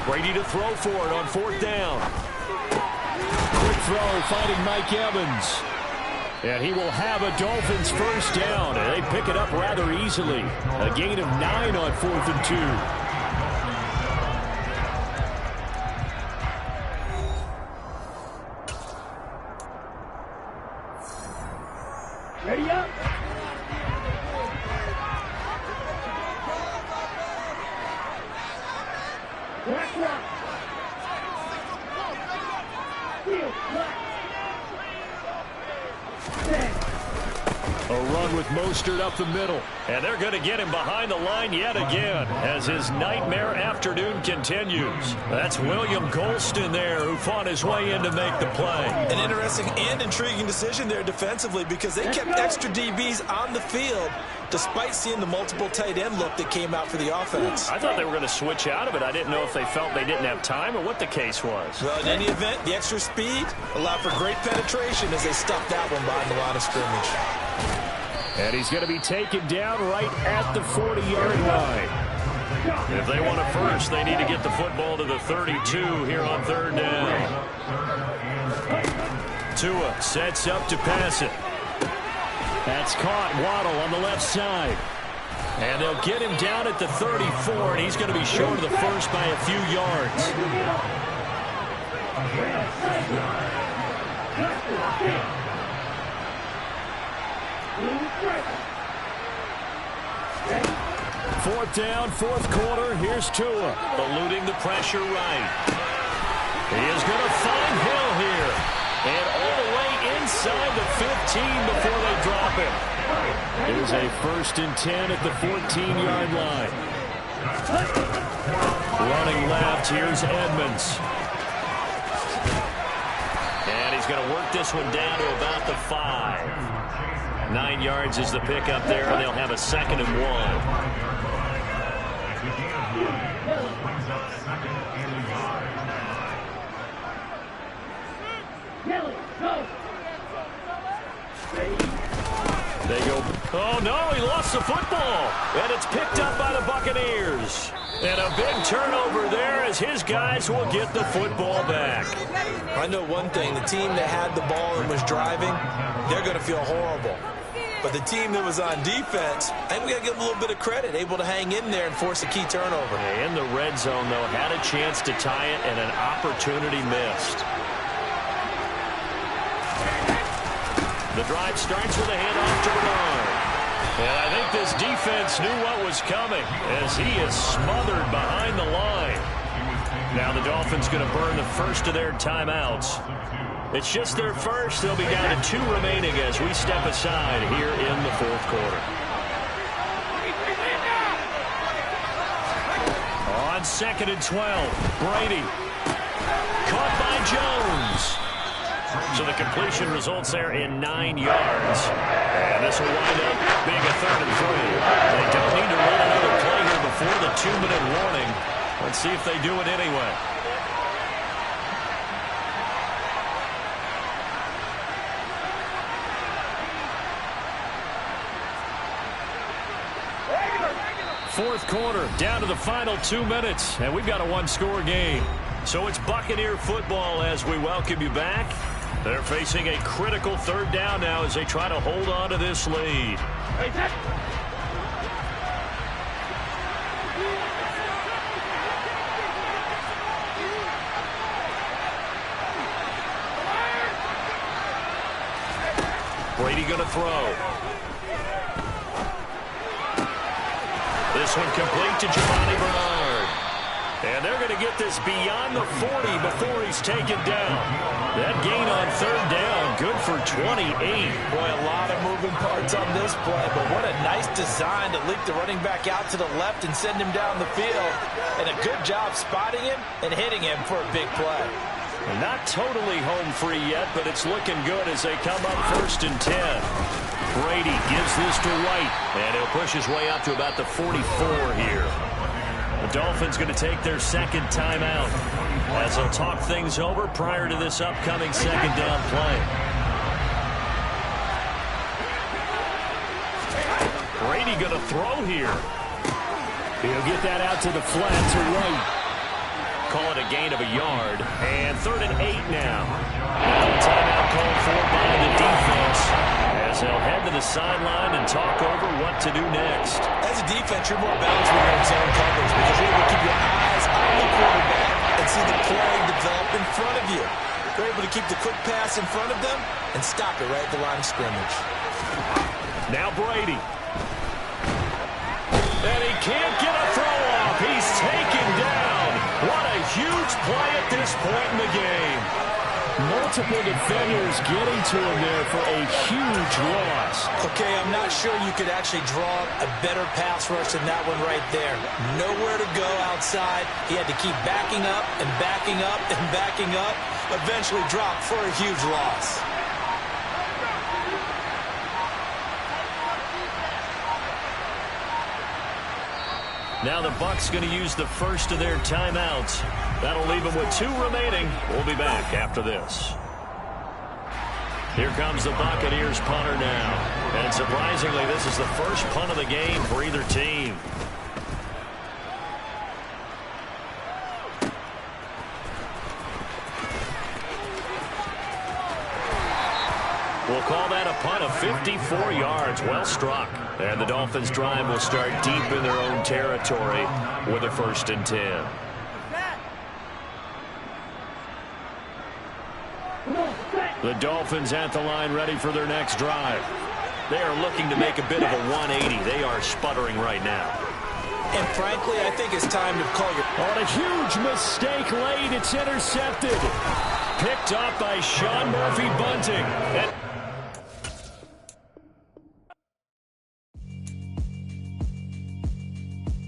Brady to throw for it on 4th down. Quick throw finding Mike Evans. And he will have a Dolphins first down. And they pick it up rather easily. A gain of 9 on 4th and 2. Ready up. Black rock. Field, black. A run with Mostert up the middle. And they're going to get him behind the line yet again as his nightmare afternoon continues. That's William Golston there who fought his way in to make the play. An interesting and intriguing decision there defensively because they kept extra DBs on the field despite seeing the multiple tight end look that came out for the offense. I thought they were going to switch out of it. I didn't know if they felt they didn't have time or what the case was. Well, in any event, the extra speed allowed for great penetration as they stuffed that one behind the line of scrimmage. And he's going to be taken down right at the 40-yard line. If they want a first, they need to get the football to the 32 here on 3rd down. Tua sets up to pass it. That's caught. Waddle on the left side. And they'll get him down at the 34, and he's going to be short of the first by a few yards. Fourth down, 4th quarter. Here's Tua, eluding the pressure right. He is going to find Hill here. And all the way inside the 15 before they drop him. There's a 1st and 10 at the 14-yard line. Running left, here's Edmonds. And he's going to work this one down to about the 5. 9 yards is the pickup there, and they'll have a 2nd and 1. They go, oh no, he lost the football. And it's picked up by the Buccaneers. And a big turnover there as his guys will get the football back. I know one thing, the team that had the ball and was driving, they're going to feel horrible. But the team that was on defense, I think we got to give them a little bit of credit, able to hang in there and force a key turnover. In the red zone, though, had a chance to tie it and an opportunity missed. The drive starts with a handoff to Bernard. And I think this defense knew what was coming as he is smothered behind the line. Now the Dolphins going to burn the first of their timeouts. It's just their first. They'll be down to 2 remaining as we step aside here in the fourth quarter. On 2nd and 12, Brady. Caught by Jones. So the completion results there in 9 yards. And this will wind up being a 3rd and 3. They don't need to run another play here before the 2-minute warning. Let's see if they do it anyway. Fourth quarter, down to the final 2 minutes, and we've got a 1-score game. So it's Buccaneer football as we welcome you back. They're facing a critical 3rd down now as they try to hold on to this lead. Brady going to throw. This one complete to Giovanni Bernard. And they're going to get this beyond the 40 before he's taken down. That gain on 3rd down, good for 28. Boy, a lot of moving parts on this play, but what a nice design to leak the running back out to the left and send him down the field. And a good job spotting him and hitting him for a big play. Not totally home free yet, but it's looking good as they come up 1st and 10. Brady gives this to White, and he'll push his way up to about the 44 here. The Dolphins going to take their 2nd timeout as they'll talk things over prior to this upcoming 2nd down play. Brady going to throw here. He'll get that out to the flat to White. Call it a gain of a yard. And 3rd and 8 now. A timeout called for by the defense as they'll head to the sideline and talk over what to do next. As a defense, you're more balanced when you're in zone coverage because you're able to keep your eyes on the quarterback and see the play develop in front of you. You're able to keep the quick pass in front of them and stop it right at the line of scrimmage. Now Brady. And he can't get a throw off. He's taken down. What a huge play at this point in the game. Multiple defenders getting to him there for a huge loss. Okay, I'm not sure you could actually draw a better pass rush than that one right there. Nowhere to go outside. He had to keep backing up and backing up and backing up. Eventually dropped for a huge loss. Now the Bucs going to use the first of their timeouts. That'll leave them with 2 remaining. We'll be back after this. Here comes the Buccaneers punter now. And surprisingly, this is the first punt of the game for either team. We'll call that a punt of 54 yards. Well struck. And the Dolphins' drive will start deep in their own territory with a 1st and 10. The Dolphins at the line ready for their next drive. They are looking to make a bit of a 180. They are sputtering right now. And frankly, I think it's time to call your... On a huge mistake late, it's intercepted. Picked up by Sean Murphy Bunting.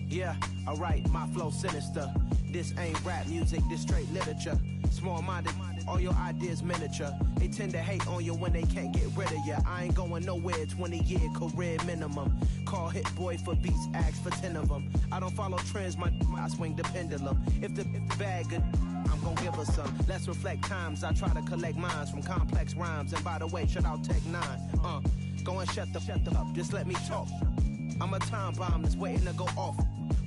Yeah, alright, my flow sinister. This ain't rap music, this straight literature. Small-minded, all your ideas miniature. They tend to hate on you when they can't get rid of you. I ain't going nowhere, 20-year career minimum. Call Hit Boy for beats, ask for 10 of them. I don't follow trends, I swing the pendulum. If the bag good, I'm gonna give her some. Let's reflect times, I try to collect minds from complex rhymes. And by the way, shout out Tech 9. Go and shut the up, just let me talk. I'm a time bomb that's waiting to go off.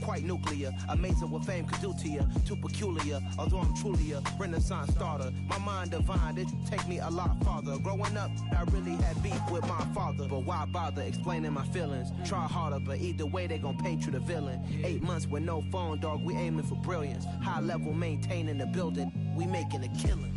Quite new nuclear. Amazing what fame could do to you. Too peculiar, although I'm truly a Renaissance starter. My mind divine, it take me a lot farther. Growing up, I really had beef with my father. But why bother explaining my feelings? Try harder, but either way they gon' paint you the villain. 8 months with no phone, dog, we aiming for brilliance. High level maintaining the building, we making a killing.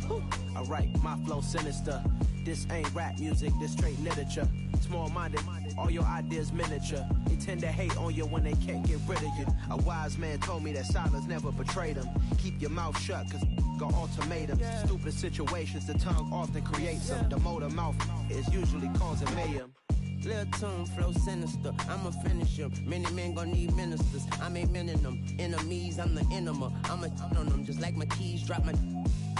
Alright, my flow sinister. This ain't rap music, this straight literature. Small-minded, all your ideas miniature. They tend to hate on you when they can't get rid of you. A wise man told me that silence never betrayed him. Keep your mouth shut, cause got ultimatums. Stupid situations, the tongue often creates them. The motor mouth is usually causing mayhem. Lil' tune, flow sinister, I'ma finish him. Many men gon' need ministers, I'm aiming them. Enemies, I'm the enema. I'ma on them, just like my keys, drop my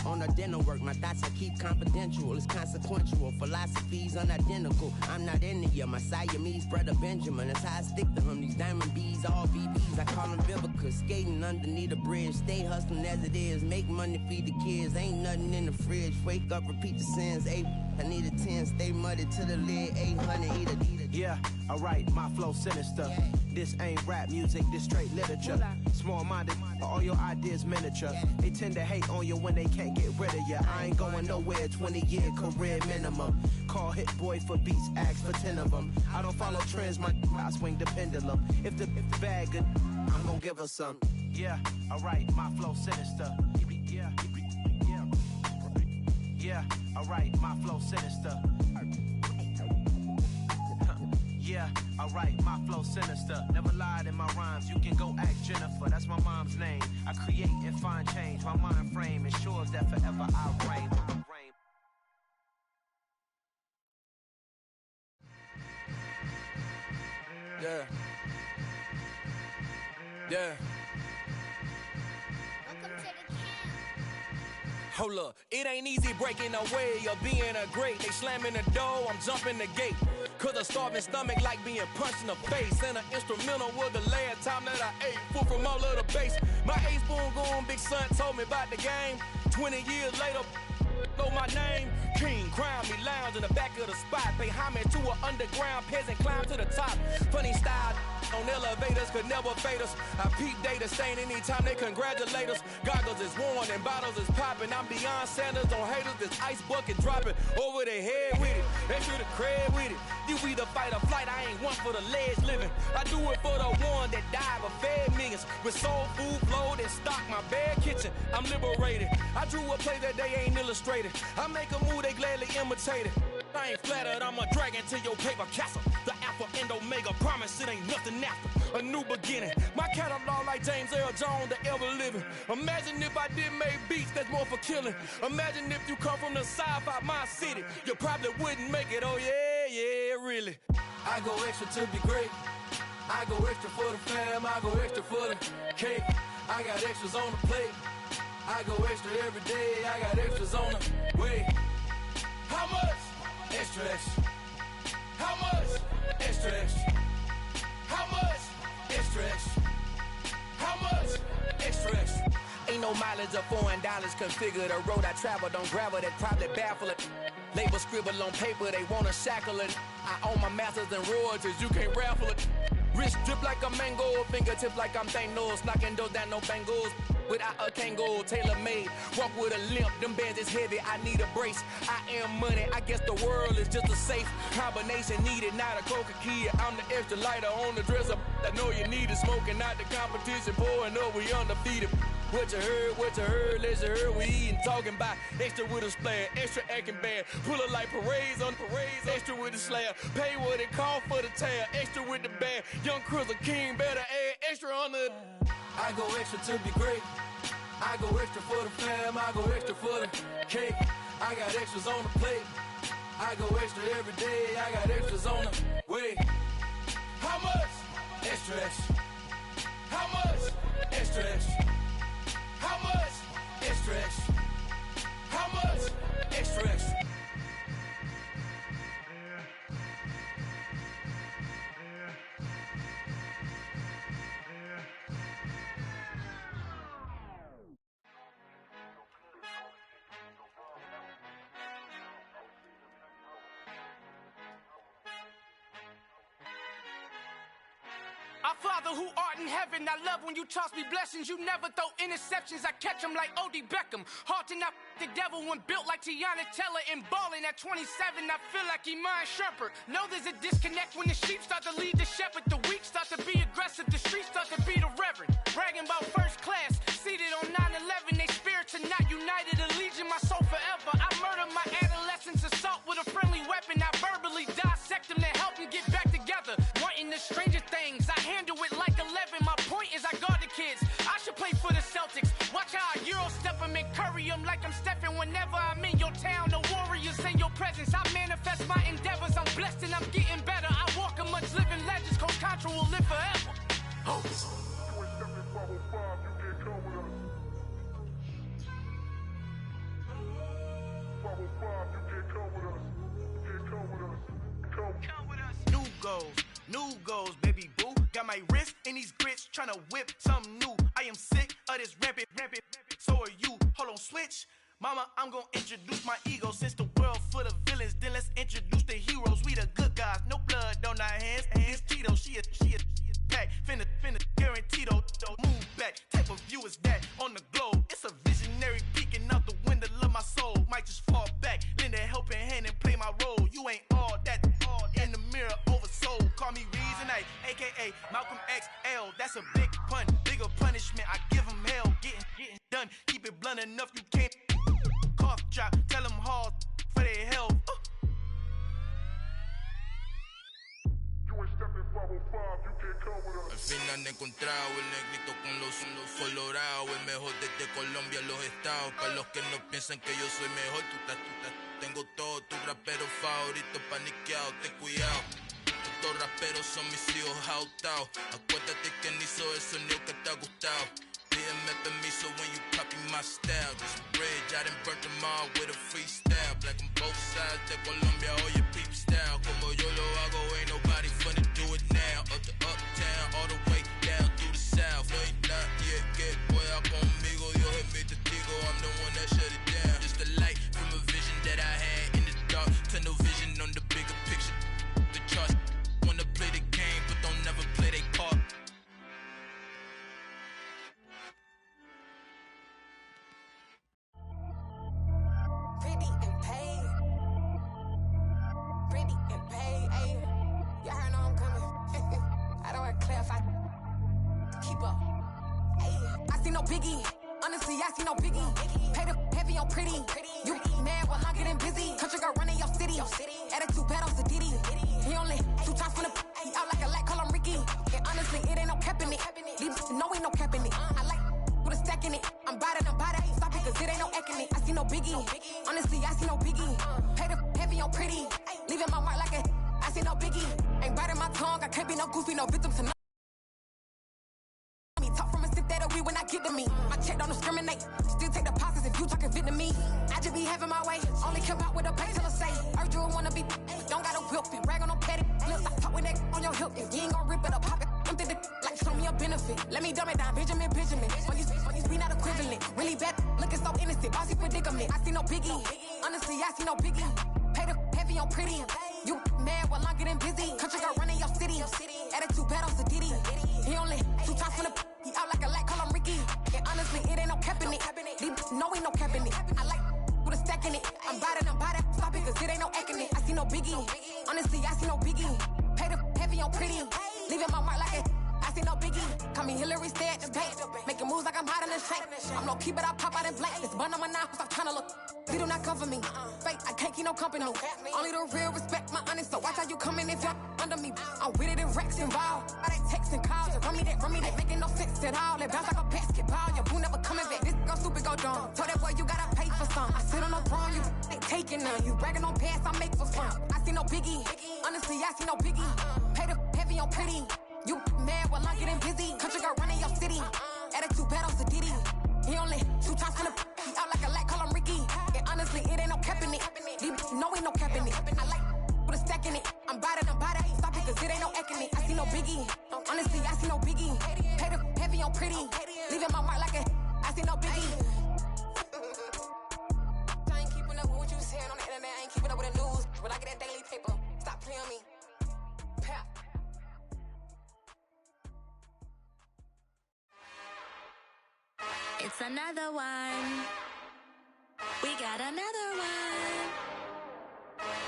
on a dinner work. My thoughts I keep confidential, it's consequential. Philosophies unidentical, I'm not into ya. My Siamese brother Benjamin, that's how I stick to him. These diamond bees, all VBs, I call them Vivica. Skating underneath the bridge, stay hustling as it is. Make money, feed the kids, ain't nothing in the fridge. Wake up, repeat the sins, I need a 10, stay muddy to the lid, 800, eat a. Yeah, alright, my flow sinister. This ain't rap music, this straight literature. Small-minded, all your ideas miniature. They tend to hate on you when they can't get rid of you. I ain't going nowhere, 20-year career minimum. Call Hit Boy for beats, ask for 10 of them. I don't follow trends, I swing the pendulum. If the bag good, I'm gonna give her some. Yeah, alright, my flow sinister. Yeah, alright, my flow sinister. Yeah, alright, my flow sinister. Never lied in my rhymes, you can go ask Jennifer. That's my mom's name. I create and find change. My mind frame ensures that forever I'll reign. Yeah. Yeah. Hold up, it ain't easy breaking away or being a great. They slamming the door, I'm jumping the gate. Cause a starving stomach like being punched in the face. And an instrumental was the last time that I ate. Food from all of the base. My ace boom goon, big son told me about the game. 20 years later, know my name. King, crown me, lounge in the back of the spot. Pay homage to an underground peasant, climb to the top. Funny style on elevators could never fade us. I peep data stain anytime they congratulate us. Goggles is worn and bottles is popping. I'm beyond Sanders on haters, this ice bucket dropping over their head with it. They should have cred with it. You either fight or flight, I ain't one for the ledge living. I do it for the one that died but fed millions. With soul food flowed and stocked my bad kitchen. I'm liberated. I drew a play that they ain't illustrated. I make a move, they gladly imitate it. I ain't flattered, I'm a dragon to your paper castle. The Alpha and Omega, promise it ain't nothing after. A new beginning. My catalog like James Earl Jones, the ever living. Imagine if I did make beats that's more for killing. Imagine if you come from the sci-fi my city. You probably wouldn't make it, oh yeah, really. I go extra to be great. I go extra for the fam, I go extra for the cake. I got extras on the plate. I go extra every day, I got extras on the way. How much? Extra, extra. How much? Extra, extra. How much? Extra, extra. How much? Extra, extra. Ain't no mileage of $4 configure the road I travel. Don't gravel that probably baffle it. Label scribble on paper, they wanna shackle it. I own my masters and royalties, you can't raffle it. Wrist drip like a mango, fingertips like I'm Thanos. Knocking those down, no bangles. Without a Kangol, tailor-made. Walk with a limp, them bands is heavy, I need a brace. I am money, I guess the world is just a safe combination needed, not a coca-key. I'm the extra lighter on the dresser. I know you need it, smoking out the competition, pouring up, we undefeated. What you heard, let's hear we eating, talking about extra with a splash, extra acting bad. Pull it like parades on parades, extra with the slab. Pay what it call for the tab, extra with the bag. Young Crizzle King, better add extra on the. I go extra to be great. I go extra for the fam, I go extra for the cake. I got extras on the plate. I go extra every day, I got extras on the way. How much? Extra, extra. How much? Extra, extra. How much? Extra, extra. How much? Extra, extra. Our Father who art in heaven, I love when you toss me blessings. You never throw interceptions, I catch them like O.D. Beckham. Hard to not the devil when built like Tiana Teller and balling at 27. I feel like Iman Shumpert. Know there's a disconnect when the sheep start to lead the shepherd. The weak start to be aggressive, the streets start to be the reverend. Bragging about first class, seated on 9/11. They spirits are not united, a legion, my soul forever. I murdered my adolescence, assault with a friendly weapon. I verbally dissect them to help them get back together. Wanting the stranger things, I handle it like 11. My point is I guard the kids. I should play for the Celtics. Watch how I Euro step them and curry them like I'm stepping. Whenever I'm in your town, the warriors in your presence. I manifest my endeavors. I'm blessed and I'm getting better. I walk amongst living legends. Coach Contra will live forever. Oh. New goals, baby boo. Got my wrist in these grits, tryna whip something new. I am sick of this rampant. So are you. Hold on, switch. Mama, I'm gonna introduce my ego. Since the world full of villains, then let's introduce the heroes. We the good guys, no blood on our hands. It's Tito, she a pack. Finna guarantee though. Move back, type of view is that on the globe. It's a visionary peeking out the window of my soul. Might just fall back, lend a helping hand and play my role. You ain't all that in the mirror oversold. Call me Reasonite, aka Malcolm XL. That's a big pun, bigger punishment. I give him hell, getting done. Keep it blunt enough, you can't cough drop. Tell them hard for their health. Al fin han encontrado el negrito con los colorados, el mejor desde Colombia, los estados. Para los que no piensan que yo soy mejor, tengo todos tus raperos favoritos paniqueados, ten cuidado. Estos raperos son mis hijos jautados. Acuérdate que ni hizo el sonido que te ha gustado. Pídeme permiso when you copy my style. This bridge, I done burnt them all with a freestyle. Black on both sides de Colombia, oye peep style. Como yo lo hago, ain't nobody finna do it now. Up to uptown, all the way down through the south. No hay nadie que pueda conmigo, Dios es mi testigo. I'm the one that shut it down. Just the light from a vision that I had in the dark. Tunnel vision on the bigger picture. The charts wanna play the game, but don't never play their part. Biggie, honestly, I see no biggie. Pay the heavy on pretty. You mad while I'm getting busy. Country girl running your city. Attitude bad on Sadidi. He only 2 times from the he out like a light, call him Ricky. And honestly, it ain't no cap in it. These no ain't no cap in it. I like with a stack in it. I'm by that. Stop it, cause it ain't no eck in it. I see no biggie. Honestly, I see no biggie. Pay the heavy on pretty. Leaving my mark like a I see no biggie. Ain't biting my tongue. I can't be no goofy, no victim tonight. Talk from a sip that we when I get to me. My check don't discriminate. Still take deposits if you talking Vietnamese. I just be having my way. Only come out with a pay till I say. Heard you wanna be. Don't got a whip. Rag on no petty. Look, I talk with that on your hip. If you ain't gon' rip it up, pop it. Empty the like show me a benefit. Let me dumb it down, Benjamin. When we not equivalent. Really bad, looking so innocent. Bossy predicament. I see no biggie. Honestly, I see no biggie. Pay the heavy on pretty. You mad while I'm getting busy. Country girl running your city. Attitude bad on Sadidi. He only 2 times from the he out like a light, call him Ricky. And honestly, it ain't no cap in it. These no ain't no cap in it. I like with a stack in it. I'm by that. Stop it, cause it ain't no eck in it. I see no biggie. Honestly, I see no biggie. Pay the heavy on pretty. Leaving my mark like it. I see no biggie. Call me Hillary, stay at the bank. Making moves like I'm hot in the shank. I'm no keep it, I pop out in blank. It's bun on my knife, stop trying to look. They do not come for me. Fake, I can't keep no company. Only the real respect my honest. So watch how you coming if you're under me. I'm with it in Rex involved. I they text and calls. Run me that. Making no sense at all. They bounce like a basketball. Your boo never coming back. This go stupid, go dumb. Told that boy you gotta pay for some. I sit on no throne, you ain't taking none. You bragging on past, I make for fun. I see no biggie. Honestly, I see no biggie. Pay the heavy on pretty. You mad while I'm getting busy. Country girl running your city. Attitude bad on Sadidi. He only 2 times from the he out like a light, call him Ricky. And honestly, it ain't no cap in it. These no ain't no cap in it. I like with a stack in it. I'm by that. Stop it, cause it ain't no eck in it. I see no biggie. Honestly, I see no biggie. Pay the heavy on pretty. Leaving my mark like a I see no biggie. I ain't keeping up with what you saying on the internet. I ain't keeping up with the news. When I get that daily paper, stop playing me. Pap. It's another one. We got another one.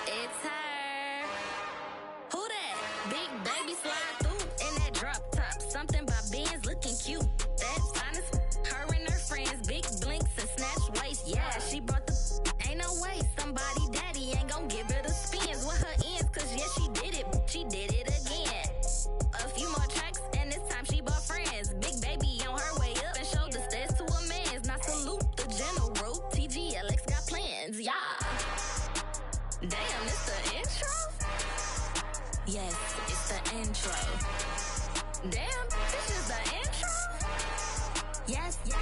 It's her. Who that? Big baby slide through in that drop top. Something by Benz looking cute. That's fine as her and her friends. Big blinks and snatch waist. Yeah, she brought the ain't no way. Somebody daddy ain't gon' give her the spins with her ends. Cause yeah, she did it. She did it again. A few more tracks and this time she bought friends. Big baby on her way up and showed the stairs to a man's. Now salute the general. TGLX got plans. Yeah. Damn, it's the intro? Yes, it's the intro. Damn, this is the intro? Yes, it's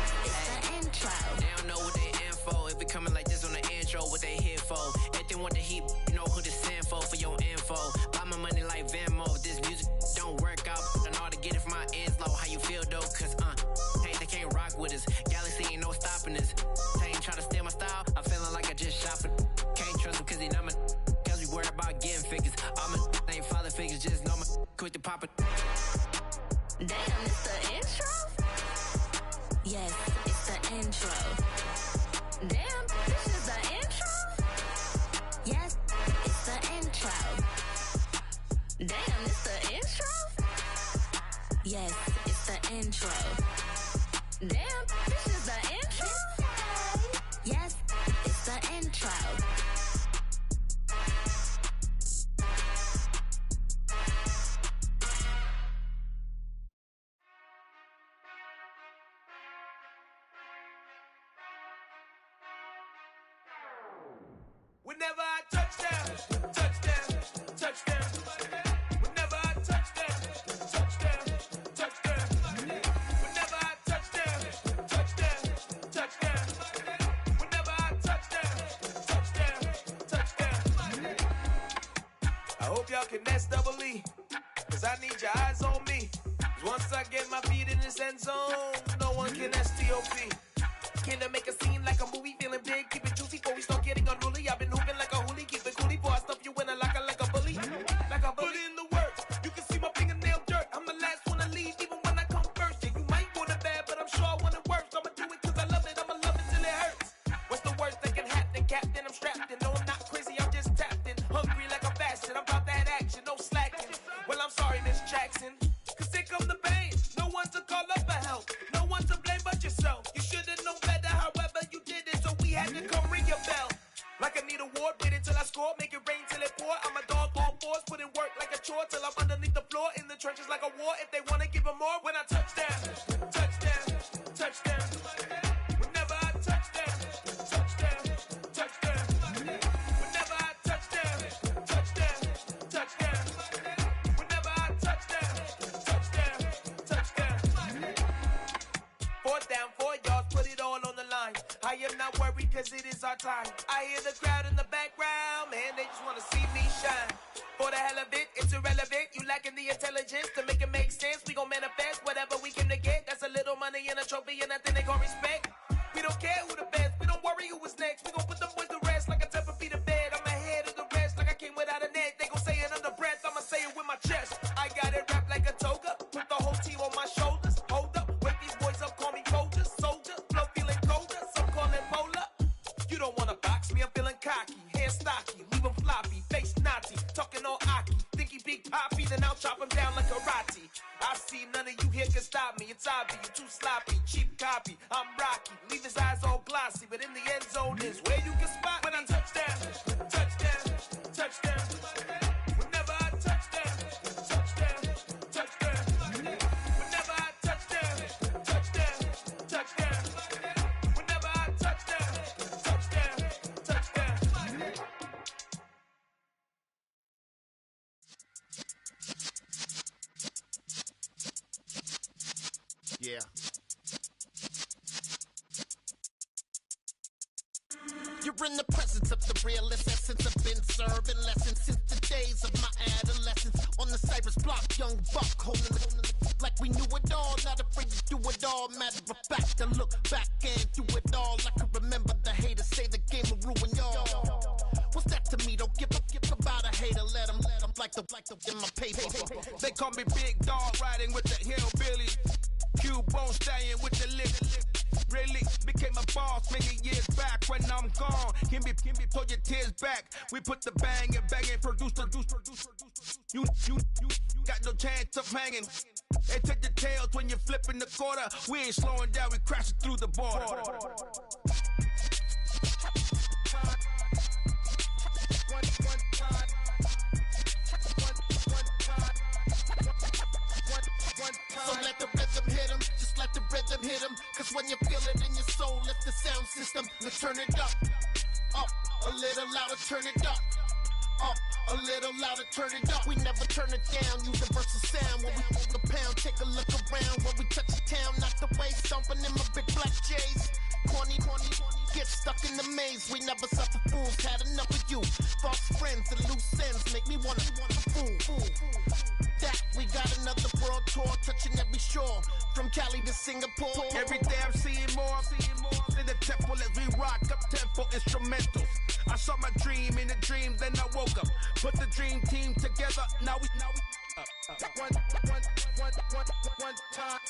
the intro. They don't know what they in for. If it coming like this on the intro, what they here for? If they want the heat, you know who to send for your info. Buy my money like Venmo. If this music don't work out, I know how to get it from my ends low. How you feel though? Cause hey, they can't rock with us. Galaxy ain't no stopping us. They ain't try to steal my style. I'm feeling like I just shop it. Can't trust them cause they not my. Cause we worried about getting figures. All my ain't father figures. Just know my quick to pop it. Damn, it's the intro? Yes, it's the intro. Damn, this is the intro? Yes, it's the intro. Damn, it's the intro? Yes, it's the intro. Damn, this is the intro? Yes, it's the intro. Whenever I touchdown, touchdown, touchdown. Whenever I touchdown, touchdown, touchdown. Whenever I touchdown, touchdown, touchdown. Whenever I touchdown, touchdown, touchdown. I hope y'all can nest double E, cause I need your eyes on me. Cause once I get my feet in this end zone, no one can STOP. Can I make a scene like a movie, feeling big, keep it juicy before we start getting unruly. I've been hooping like a hoolie, keep it coolie before I stuff you in a locker like a bully. Like a bully. Put in the work, you can see my fingernail dirt. I'm the last one to leave, even when I come first. Yeah, you might want it bad, but I'm sure I want it worse. I'ma do it cause I love it, I'ma love it till it hurts. What's the worst that can happen, Captain? I'm strapped in, no I'm not crazy, I'm just tapped in. Hungry like I'm fasting, I'm about that action, no slacking. Well, I'm sorry, Miss Jackson, cause here come the pain. No one to call up for help, no one to blame but yourself. You should've known better, however you did it, so we had to come ring your bell. Like I need a ward, wait until I score, make it rain till it pour. I'm a dog on force, put in work like a chore till I'm underneath the floor, in the trenches like a war. If they wanna give them more, when I touchdown, touchdown, touchdown. Whenever I touchdown, touchdown, touchdown. Whenever I touchdown, touchdown, touchdown. Whenever I touchdown, touchdown, touchdown. 4th down, 4 yards, put it all on the line. I am not worried cause it is our time. I hear the crowd in the background, man, they just wanna see me shine. For the hell of it, it's irrelevant. You lacking the intelligence to make it make sense. We gon' manifest whatever we came to get. That's a little money and a trophy and nothing they gon' respect. We don't care who the best, we don't worry who was next. We gon' put them boys to rest like a Tempur-Pedic bed. I'm ahead of the rest like I came without a net. They gon' say it under breath, I'ma say it with my chest. I got it wrapped like a toga, put the whole team on my shoulders. Hold up, wake these boys up, call me Folger, soldier. Flow feeling colder, some call it polar. You don't wanna box me, I'm feeling cocky. Hair stocky, leave him floppy, face naughty. Talking all aki, think he big poppy, then I'll chop him down like karate. I see none of you here can stop me. It's obvious, you too sloppy, cheap copy. I'm Rocky, leave his eyes all glossy, but in the end zone is where you can spot when I touchdown, touchdown, touchdown. Whenever I touchdown, touchdown, touchdown. Whenever I touchdown, touchdown, touchdown. Whenever I touchdown, touchdown, touchdown. Yeah. You're in the presence of the realest essence. I've been serving lessons since the days of my adolescence. On the Cypress block, young buck holding the like we knew it all. Not afraid to do it all. Matter of fact, to look back and do it all. I can remember the haters say the game will ruin y'all. What's that to me? Don't give about a hater. Let them like the in my paper. They call me Big Dog, riding with the hillbilly. Cubone staying with the lick. Really became a boss many years back. When I'm gone, can be pull your tears back. We put the bang and produce. You got no chance of hanging. They take the tails when you're flipping the quarter. We ain't slowing down, we crashing through the border. So let the rhythm hit 'em, just let the rhythm hit 'em. Cause when you feel it in your soul, lift the sound system. Let's turn it up, a little louder, turn it up. A little louder, turn it up. We never turn it down, universal sound. When we move the pound, take a look around. When we touch the town, knock the way, stomping in my big black J's. Corny, get stuck in the maze. We never suffer fools, had enough of you. False friends and loose ends make me wanna fool. That we got another world tour, touching every shore, from Cali to Singapore. Every day I'm seeing more in the temple as we rock up tempo instrumentals. I saw my dream in a dream, then I woke up. Put the dream team together, now we one time.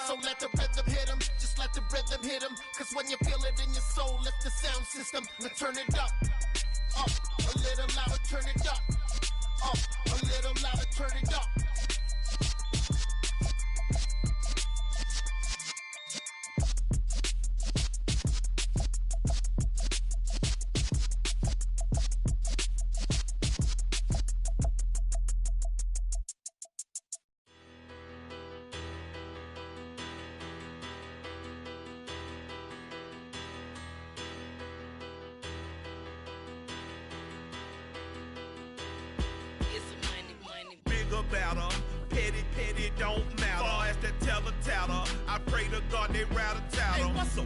So let the rhythm hit 'em, just let the rhythm hit 'em. Cause when you feel it in your soul, lift the sound system. Let's turn it up, a little louder, turn it up. A little louder, turn it up. Better, petty don't matter. Far as the teller, I pray to God they rattle tattle. Hey, what's a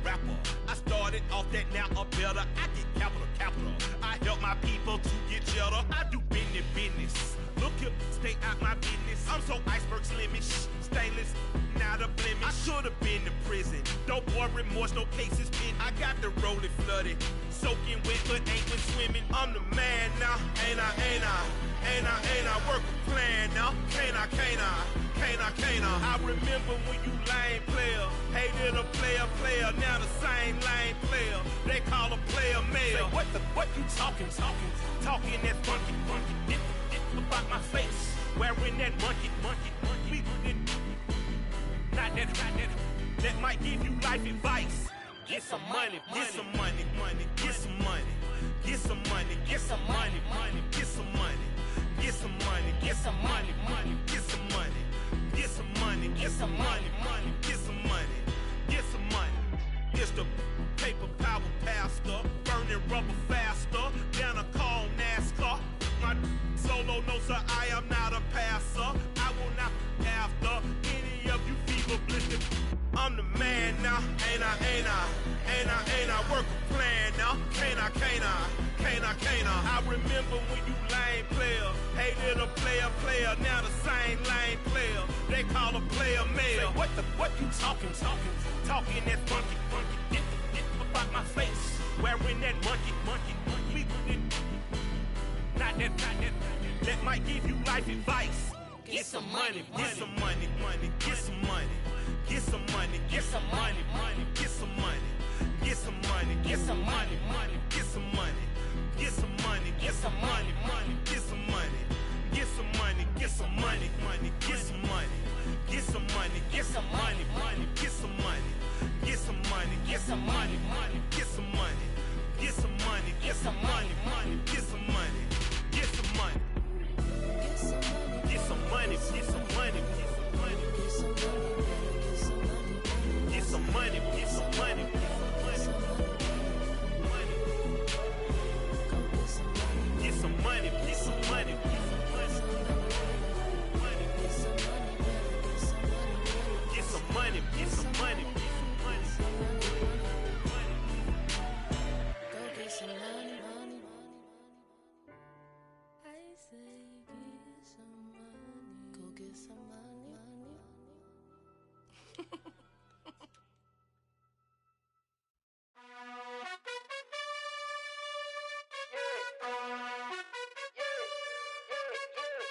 rapper? I started off that, now I'm better. I get capital. I help my people to get cheddar. I do business. Look here, stay out my business. I'm so iceberg slimish, stainless, not a blemish. I should've been to prison. No boy remorse, no cases pinned. I got the rolling flooded, soaking wet, but ain't been swimming. I'm the man now, ain't I? Work a plan now, can't I? I remember when you lame player, hated a player, now the same lame player. They call a player mayor. Say, what you talking that funky, dip about my face, wearing that monkey. Not that might give you life advice. Get some money. It's the paper power pastor, burning rubber faster, down a call NASCAR. My solo notes are I am not a passer. I will not after any of you fever blistered. I'm the man now, ain't I? Work a plan now, can't I? I remember when you lame player, hated a player, now the same lame player. They call a player mayor. Say, what you talking that funky, dip about my face, wearing that monkey. Not that might give you life advice. Get some money.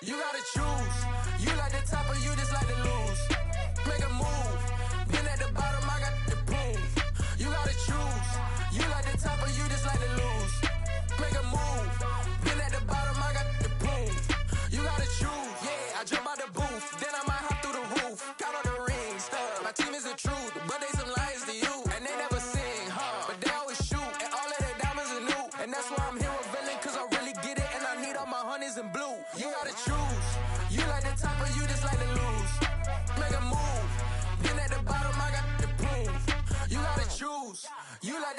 You gotta choose. You like the top or you just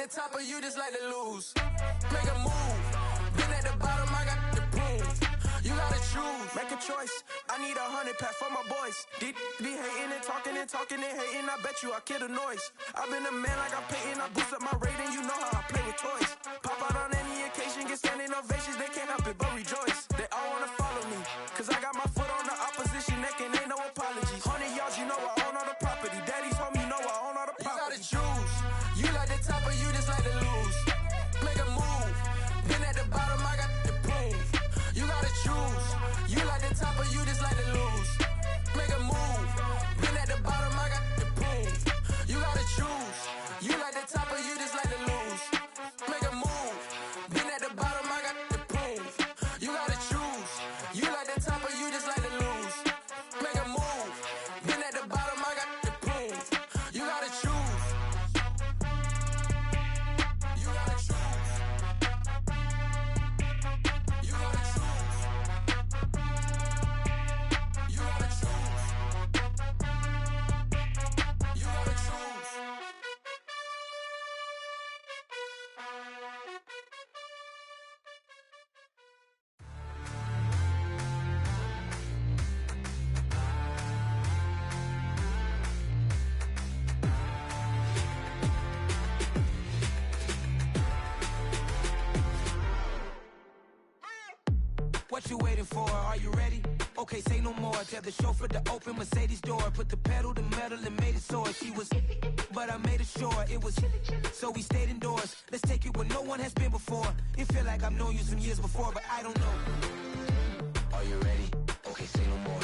the top or you just like to lose? Make a move. Been at the bottom, I got the prove. You gotta choose. Make a choice. I need 100 pack for my boys. Be hating and talking and talking and hating. I bet you I kill the noise. I've been a man like I'm Peyton. I boost up my rating. You know how I play with toys. Pop out on any occasion, get standing ovations. They can't help it but rejoice. They all wanna follow me, cause I got my foot on the opposition neck and ain't no apologies. 100 yards, you know I own all the property. Daddy's home, you know I own all the property. You gotta choose. You like the top or you just like to lose? Make a move. Been at the bottom, I got the proof. You gotta choose. You like the top or you just like to lose? Make a move. Been at the bottom, I got the proof. You gotta choose. You like the top or you just like to lose? Make a move. Been at the bottom, I got the proof. You gotta choose. You like the top or you just like to lose? Make a move. Been at the bottom, I got the proof. You gotta choose. You gotta choose. You gotta choose. You gotta choose. You gotta choose. What you waiting for? Are you ready? Okay, say no more. Tell the chauffeur to open Mercedes door. Put the pedal to metal and made it soar. She was, but I made it sure it was. So we stayed indoors. Let's take it where no one has been before. It feel like I've known you some years before, but I don't know. Are you ready? Okay, say no more.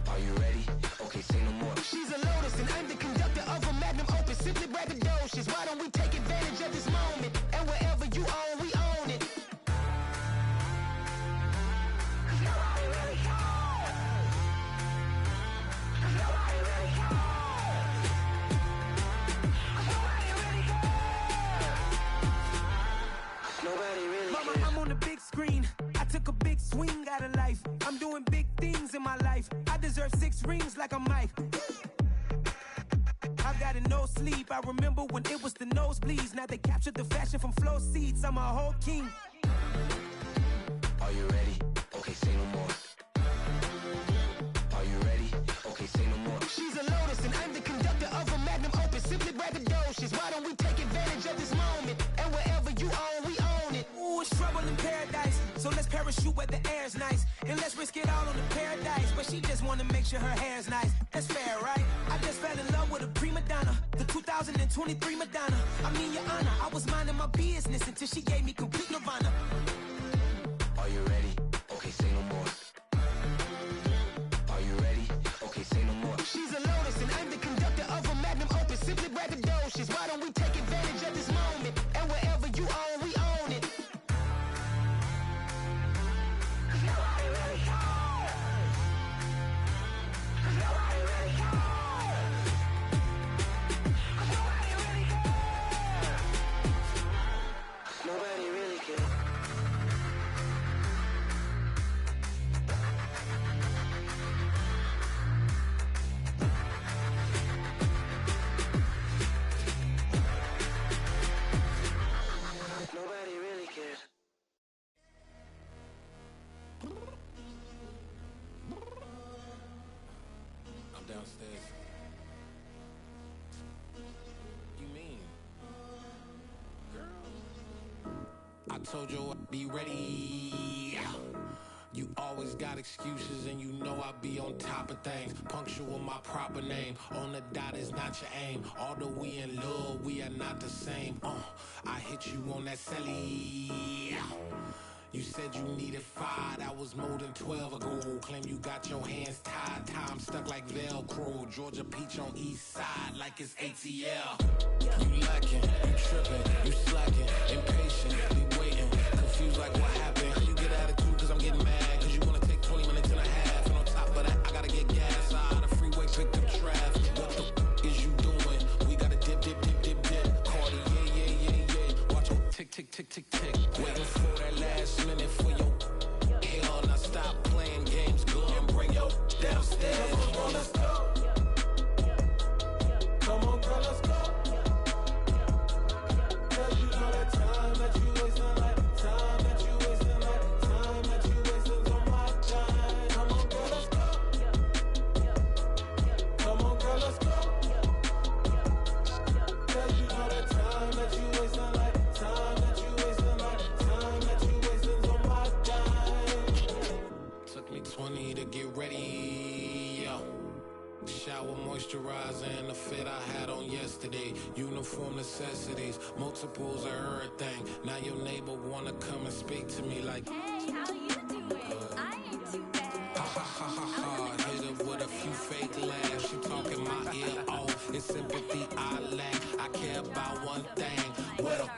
Are you ready? Okay, say no more. She's a Lotus and I'm the conductor of a magnum opus. Simply braggadocious. Why don't we take advantage of this moment? And wherever you own, we own it. Mama, I'm on the big screen. I took a big swing out of life. I'm doing big things in my life. I deserve 6 rings like I'm Mike. I got no sleep. I remember when it was the nosebleeds. Now they captured the fashion from flow seats. I'm a whole king. Are you ready? Okay, say no more. Are you ready? Okay, say no more. She's a Lotus and I'm the conductor of a magnum opus. Simply braggadocious. Why don't we take advantage of this moment? And wherever you own, we own it. Ooh, it's trouble in paradise. So let's parachute where the air's nice. And let's risk it all on the paradise. But she just wanna make sure her hair's nice. That's fair, right? I just fell in love with a prima donna. The 2023 Madonna. I mean, your honor, I was minding my business until she gave me complete nirvana. Are you ready? Okay, say no more. Are you ready? Okay, say no more. She's a Lotus and I'm the conductor of a magnum opus. Simply braggadocious. Why don't we take advantage of this moment? And wherever you own, we own it. Nobody really cares. Nobody really cares. Nobody really cares. Nobody really cares. Nobody really cares. I'm downstairs. You mean? Girl. I told you I'd be ready. You always got excuses and you know I be on top of things. Punctual my proper name. On the dot is not your aim. Although we in love, we are not the same. I hit you on that celly. You said you needed 5, that was more than 12 ago. Claim you got your hands tied, time stuck like Velcro. Georgia Peach on east side like it's ATL. You lacking, you tripping, you slacking, impatient, be waiting, confused like what happened. You get attitude cause I'm getting mad, cause you wanna take 20 minutes and a half. And on top of that, I gotta get gas out of the freeway, picked up traffic. What the is you doing? We gotta dip, dip, dip, dip, dip. Cardi, yeah. Watch your tick, tick, tick, tick, tick. Waiting for that last minute for your hell. Now stop playing games, girl, and bring your downstairs. Come on, girl, let's go. Come on, girl, let's go. Shower moisturizer and the fit I had on yesterday. Uniform necessities, multiples of everything. Now your neighbor wanna come and speak to me like, hey, how you doing? I ain't too bad. Ha ha ha ha ha. Hit her with a few fake laughs. She talking my ear off. It's sympathy I lack. I care about one thing. What up?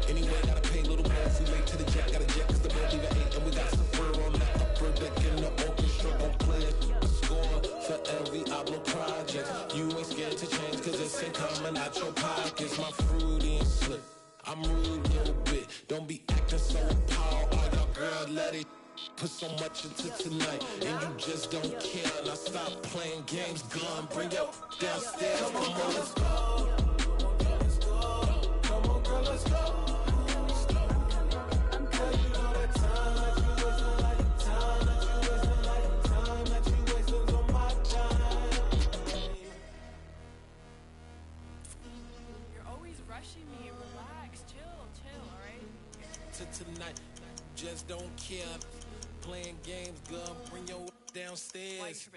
Anyway, gotta pay a little more if we late to the jet. Got a jet cause the bed leave at 8 and we got some fur on the upper deck in the orchestra. Gon' play a score for every Ablo project. You ain't scared to change cause it's ain't coming out your pockets. My fruity and slip, I'm rude a little bit. Don't be acting so appalled. Oh, y'all girl, let it put so much into tonight and you just don't care. Now stop playing games, gun, bring your downstairs. Come on, let's go. Come on, girl, let's go. Tonight, just don't care. Playing games, girl, bring your downstairs.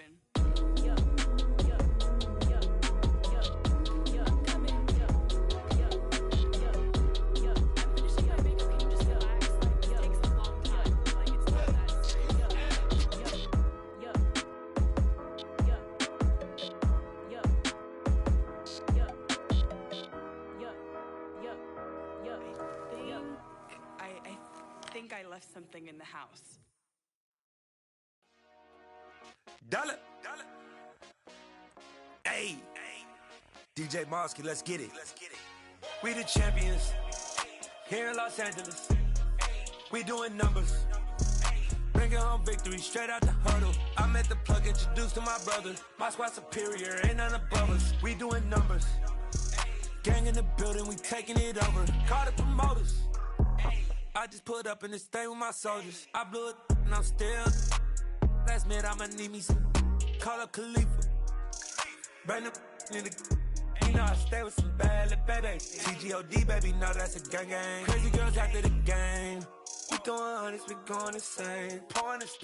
I left something in the house. Dollar. Hey. DJ Mosky, let's get it. We the champions here in Los Angeles. We doing numbers. Bringing home victory straight out the huddle. I'm at the plug, introduced to my brother. My squad superior, ain't none above us. We doing numbers. Gang in the building, we taking it over. Call the promoters. I just put up in this thing with my soldiers. I blew it and I'm still. Last minute I'ma need me some. Call up Khalifa. Bring them in the. You know I stay with some bad little baby. TGOD baby, know that's a gang gang. Crazy girls after the game. We throwing hundreds, we going insane. Pouring this.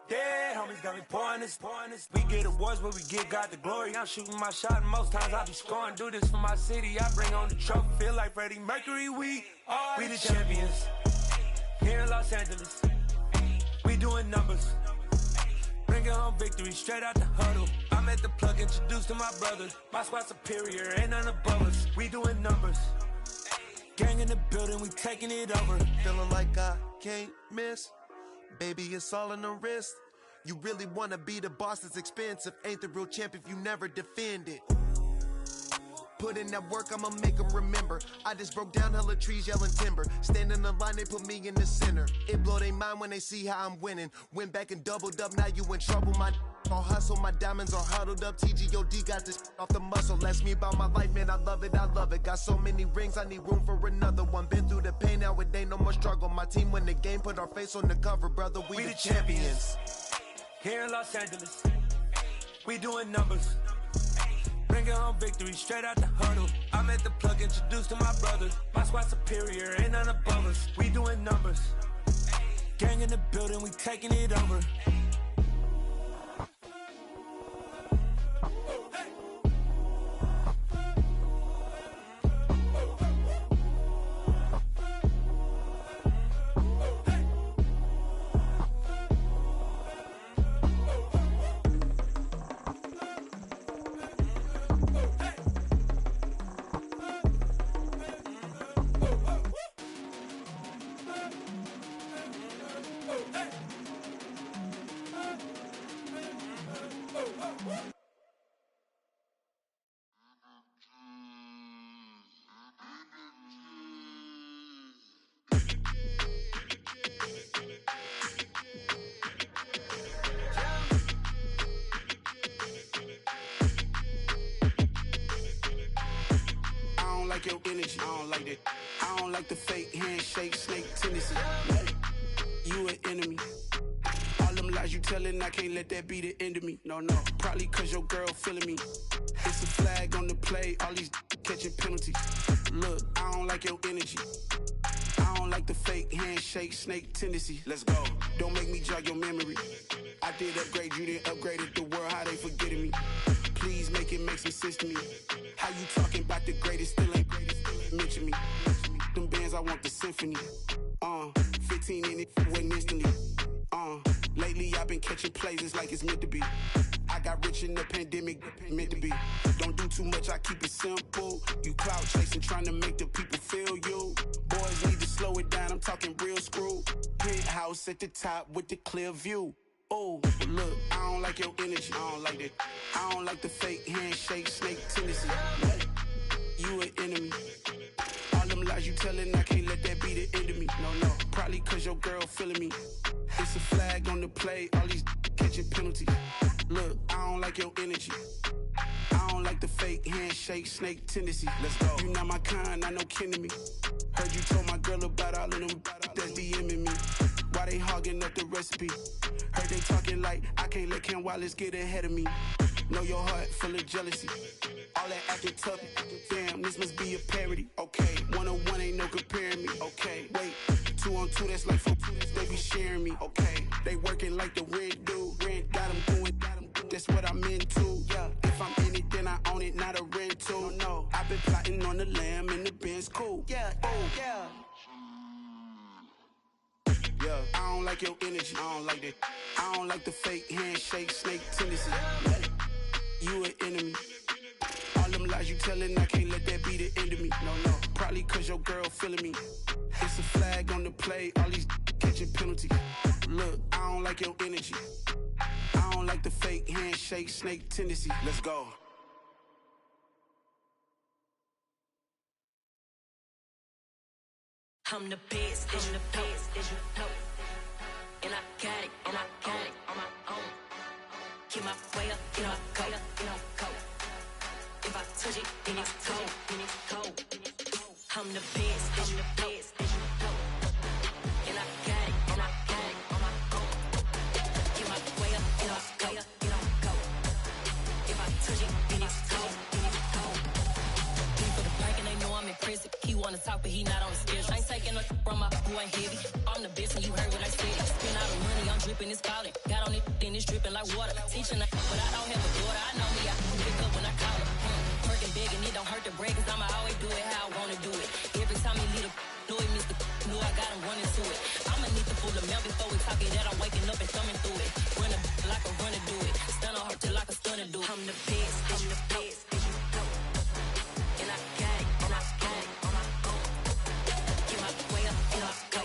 Yeah, homies got me pouring this. We get awards, but we give God the glory. I'm shooting my shot, and most times I be scoring. Do this for my city, I bring on the trophy. Feel like Freddie Mercury, we the champions here in Los Angeles. We doing numbers. Bringing home victory straight out the huddle. I'm at the plug, introduced to my brother. My squad superior, ain't none above us. We doing numbers. Gang in the building, we taking it over. Feeling like I can't miss. Baby, it's all in the wrist. You really wanna be the boss, it's expensive. Ain't the real champ if you never defend it. Put in that work, I'ma make them remember. I just broke down hella trees, yelling timber. Stand in the line, they put me in the center. It blow their mind when they see how I'm winning. Went back and doubled up, now you in trouble. My all hustle, my diamonds are huddled up. TGOD got this off the muscle. Ask me about my life, man, I love it. Got so many rings, I need room for another one. Been through the pain, now it ain't no more struggle. My team win the game, put our face on the cover, brother. We the champions here in Los Angeles. We doing numbers. Bringing home victory straight out the huddle. I'm at the plug, introduced to my brother. My squad superior, ain't none above us. We doing numbers. Gang in the building, we taking it over. Your energy, I don't like that. I don't like the fake handshake, snake tendency. You an enemy. All them lies you telling, I can't let that be the end of me. No, probably cause your girl feeling me. It's a flag on the play, all these catching penalties. Look, I don't like your energy. I don't like the fake handshake, snake tendency. Let's go. Don't make me jog your memory. I did upgrade you, then upgraded the world. How they forgetting me? Please make it make some sense to me. How you talking about the greatest, still ain't mention me. Them bands, I want the symphony. 15 in it, wasn't instantly. Lately I've been catching plays, it's like it's meant to be. I got rich in the pandemic, meant to be. Don't do too much, I keep it simple. You clout chasing, trying to make the people feel you. Boys need to slow it down, I'm talking real screw. Penthouse at the top with the clear view. Oh, look, I don't like your energy, I don't like that. I don't like the fake handshake, snake tendency. You an enemy. All them lies you telling, I can't let that be the end of me. No, probably cause your girl feeling me. It's a flag on the play, all these catching penalties. Look, I don't like your energy. I don't like the fake handshake, snake tendency. Let's go. You not my kind, I know kin to me. Heard you told my girl about all of them that's DMing me. Why they hogging up the recipe? Heard they talking like I can't let Ken Wallace get ahead of me. Know your heart full of jealousy. All that acting tough. Damn, this must be a parody. Okay, 1-on-1 ain't no comparing me. Okay, wait, 2-on-2 that's like 4-2. They be sharing me. Okay, they working like the rent do. Rent got them doing. That's what I'm into. Yeah, if I'm in it, then I own it, not a rental. No, I've been plotting on the lamb and the Benz cool. Yeah, yeah. Yeah, I don't like your energy. I don't like that. I don't like the fake handshake, snake tendency. You an enemy. All them lies you telling, I can't let that be the end of me. No, probably cause your girl feeling me. It's a flag on the play, all these catching penalties. Look, I don't like your energy. I don't like the fake handshake, snake tendency. Let's go. I'm the best, I'm the best, and I got it, and I got it on my own. Get my way up, get my go, If I touch it, then it's cold, I'm the best, I'm the best, and I got it, and I got it on my own. Get my way up, get my go, If I touch it, then it's cold, People the bank and they know I'm in prison. He wanna talk, but he not on the schedule. I ain't taking no from my who ain't heavy. I'm the best and you heard what I said. Spend all the money, I'm dripping, it's falling. Got on it, then it's dripping like water. Teaching but I don't have a daughter. I know me, I can pick up when I call her. Working big and it don't hurt to break, cause I'ma always do it how I wanna do it. Every time he lead a know it, Mr. Know I got him running to it. I'ma need to pull the mail before we talk it that I'm waking up and thumbing through it. Run like a runner do it. Stun on her till like a stunner do it. I'm the best, I'm the best, and I got it, and I got it on my own. Get my way up, get my go,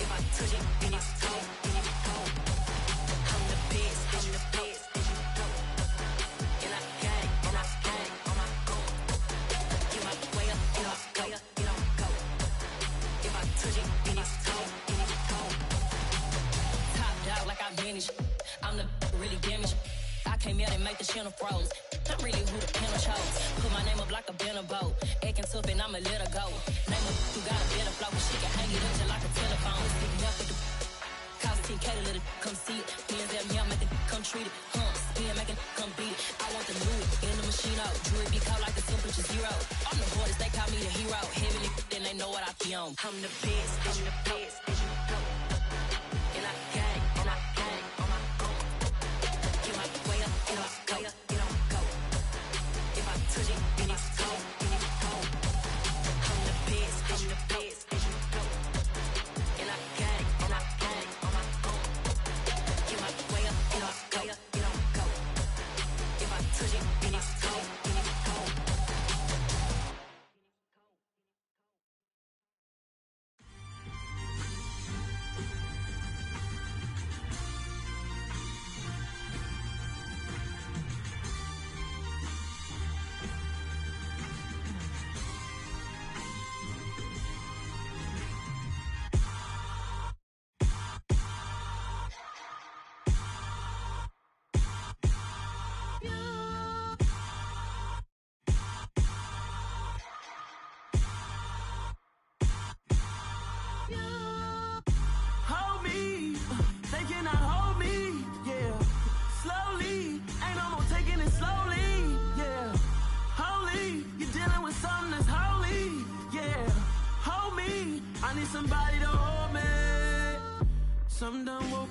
If I touch it, then it's cold, I'm the best, I'm the best, and I got it, and I got it on my own. Get my way up, get my go, If I touch it, then it's cold, Top dog like I vanished. I'm the really damaged. I came out and make the channel froze. I'm really who the panel chose. Put my name up like a banner boat. Acting tough and I'ma let her go. Name her who got a better flow. She can hang it up just like a telephone. Stick me up with the cost 10K to let it come see it. Me and them here make it come treat it. Spin make it come beat it. I want the new in the machine out. Jewelry be caught like the temperature 0. I'm the hardest, they call me the hero. Heavily, then they know what I be on. I'm the best, I'm the best, and I got it, and I got it on my own. Get my way up, get my go, If I touch it, then it's cold, I'm the best, I'm the best, and I got it, and I got it on my own. Get my way up, get my go, If I touch it, then it's cold,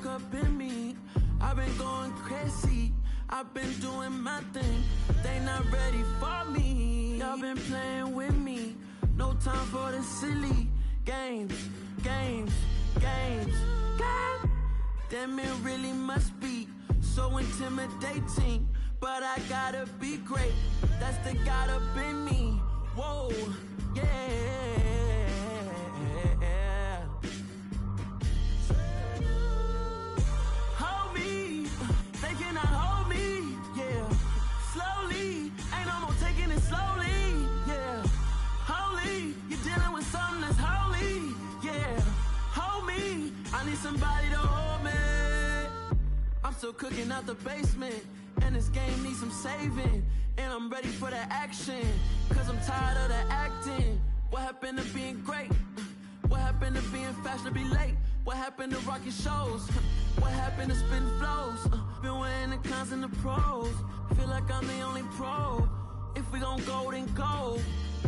up in me. I've been going crazy, I've been doing my thing. They not ready for me. Y'all been playing with me. No time for the silly games. Damn, it really must be so intimidating. But I gotta be great. That's the God up in me. Whoa, yeah. Hold me, they cannot hold me, yeah. Slowly, ain't no more taking it slowly, yeah. Holy, you're dealing with something that's holy, yeah. Hold me, I need somebody to hold me. I'm still cooking out the basement, and this game needs some saving. And I'm ready for the action, cause I'm tired of the acting. What happened to being great? What happened to being fashionably late? What happened to rocking shows? What happened to spitting flows? Been weighing the cons and the pros. Feel like I'm the only pro. If we gon' go, then go.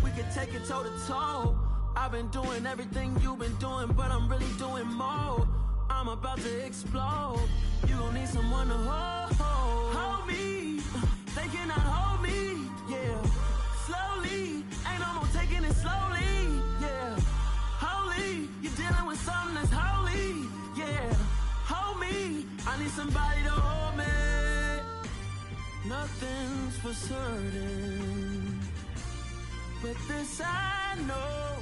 We can take it toe to toe. I've been doing everything you've been doing, but I'm really doing more. I'm about to explode. You gon' need someone to hold me. They cannot hold me, yeah. Slowly, ain't no more taking it slowly, yeah. Holy, you're dealing with something that's holy, yeah. Hold me, I need somebody to hold me. Nothing's for certain, but this I know.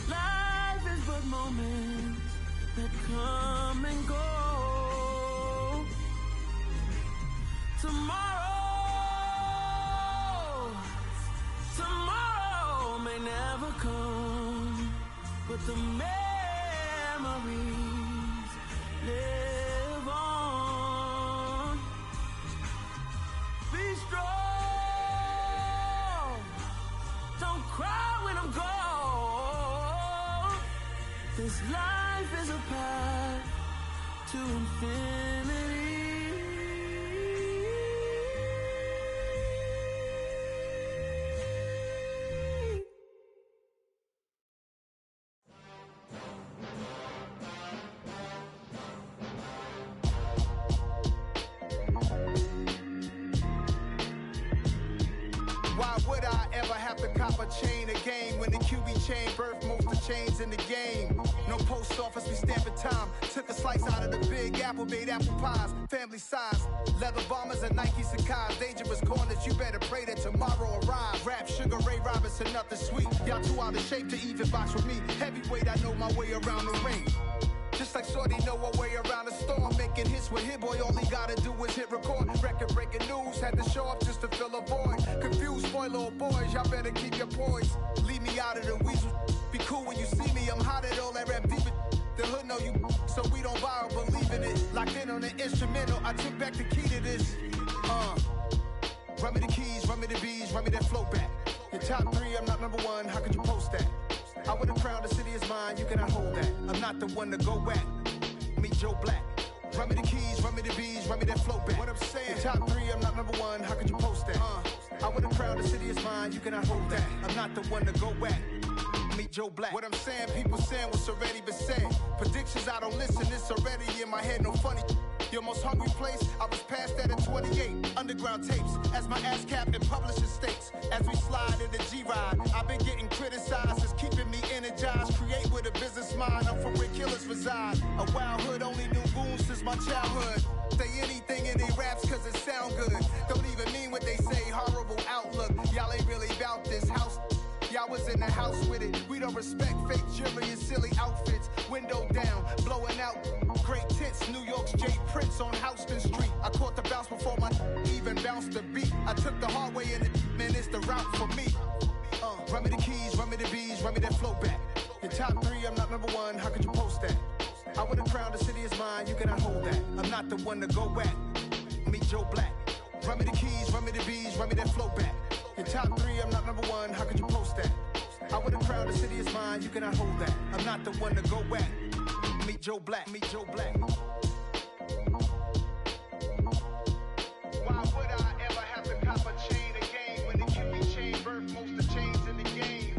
Life is but moments that come and go. Tomorrow may never come, but the memories live on. Be strong, don't cry when I'm gone. This life is a path to infinity. Why would I ever have to cop a chain again when the QB chain birthed most of the chains in the game? No post office, we stamping time. Took a slice out of the Big Apple, made apple pies, family size. Leather bombers and Nike Sacai's. Dangerous corners, you better pray that tomorrow arrives. Rap, Sugar Ray Robinson, nothing sweet. Y'all too out of shape to even box with me. Heavyweight, I know my way around the ring. Just like Shorty know her way around the storm. Making hits with Hit Boy, all he gotta do is hit record. Record breaking news, had to show up just to fill a void. Confused boy, little boys, y'all better keep your poise. Leave me out of the weasel. Be cool when you see me, I'm hot at all that rap deep. The hood know you, so we don't borrow, believe in it. Locked in on the instrumental, I took back the key to this. Run me the keys, run me the bees, run me that flow back. Your top three, I'm not number one, how could you post that? I would have crowned the city is mine, you cannot hold that. I'm not the one to go back. Meet Joe Black. Run me the keys, run me the bees, run me that flow back. What I'm saying, your top three, I'm not number one, how could you post that? I would have crowned the city is mine, you cannot hold that. I'm not the one to go back. Meet Joe Black. What I'm saying, people saying what's already been said. Predictions, I don't listen, it's already in my head, no funny. Your most hungry place, I was past that at 28. Underground tapes, as my ass cap in publishing states. As we slide in the G-Ride, I've been getting criticized, it's keeping me energized. Create with a business mind, I'm from where killers reside. A wild hood, only knew goons since my childhood. Say anything in they raps cause it sound good. Don't even mean what they say, horrible outlook. Y'all ain't really about this house. Y'all was in the house with it. We don't respect fake jewelry and silly outfits. Window down, blowing out. Great tits, New York's J. Prince on Houston Street. I caught the bounce before my even bounced the beat. I took the hard way in it, man, it's the route for me. Run me the keys, run me the bees, run me that flow back. Your top three, I'm not number one, how could you post that? I would have crowned the city is mine, you cannot hold that. I'm not the one to go back. Meet Joe Black. Run me the keys, run me the bees, run me that flow back. Your top three, I'm not number one, how could you post that? I would have crowned the city is mine, you cannot hold that. I'm not the one to go back. Meet Joe Black, meet Joe Black. Why would I ever have to cop a chain again when the QB chain birthed most of the chains in the game?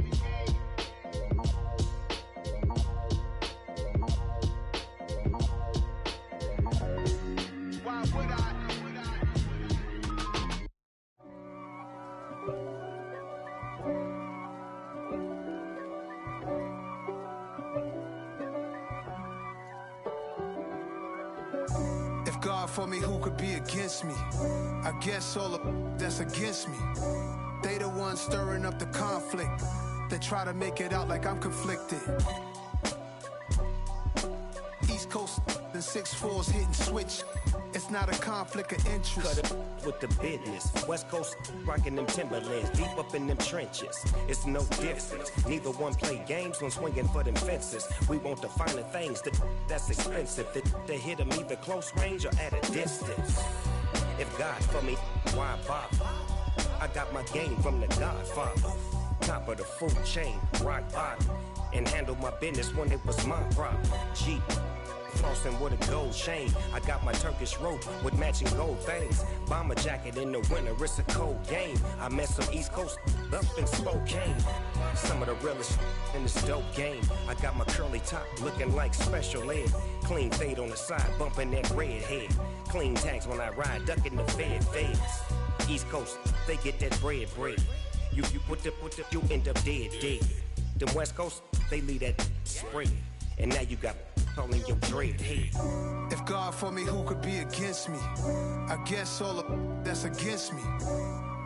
If God for me, who could be against me? I guess all of that's against me. They the ones stirring up the conflict. They try to make it out like I'm conflicted. East Coast and 6'4's hitting switch. It's not a conflict of interest. Cut it with the business. West Coast rocking them Timberlands, deep up in them trenches. It's no difference. Neither one play games when swinging for them fences. We want the finer things that's expensive. They hit them either close range or at a distance. If God for me, why bother? I got my game from the Godfather. Top of the food chain, rock bottom. And handle my business when it was my problem. Jeep. Flossing with a gold chain. I got my Turkish rope with matching gold things. Bomber jacket in the winter, it's a cold game. I met some East Coast up in Spokane. Some of the realest in this dope game. I got my curly top looking like special ed. Clean fade on the side, bumping that red head. Clean tags when I ride, ducking the feds. East Coast, they get that bread. You put the, you end up dead. Them West Coast, they leave that spread. And now you got calling your dread head. If God for me, who could be against me? I guess all of that's against me.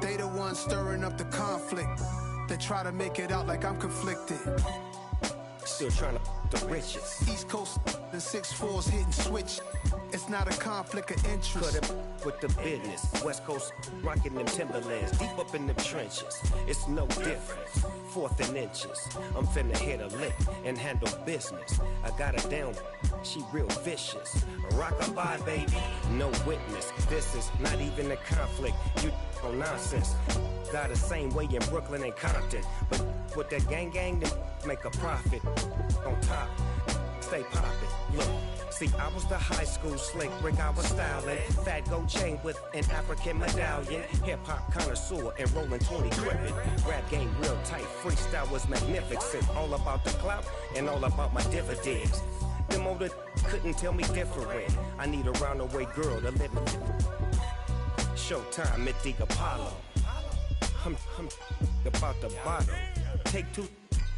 They the ones stirring up the conflict. They try to make it out like I'm conflicted. Still trying to the riches. East Coast and 6'4's hitting switch. It's not a conflict of interest. Cut it with the business. West Coast rocking them Timberlands, deep up in them trenches. It's no difference. 4th and inches. I'm finna hit a lick and handle business. I got her down, she real vicious. Rock-a-bye, baby, no witness. This is not even a conflict. You on nonsense. Got the same way in Brooklyn and Compton. But with that gang, then make a profit. On top, stay poppin'. Look. See, I was the high school slick Rick, I was styling. Fat gold chain with an African medallion. Hip-hop connoisseur and rolling 20 crippin'. Rap game real tight, freestyle was magnificent. All about the clout and all about my dividends. Them older couldn't tell me different. I need a roundaway girl to live in. Showtime at the Apollo. I'm about the bottle. Take 2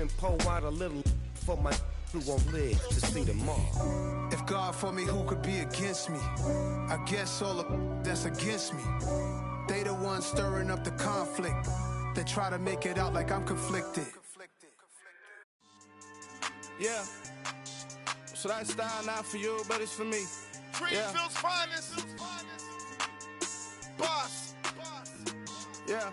and pour out a little for my who won't live to see tomorrow. If God for me, who could be against me? I guess all of that's against me. They the ones stirring up the conflict. They try to make it out like I'm conflicted. Yeah. So that style not for you, but it's for me. Greenfield's finest. Boss. Yeah.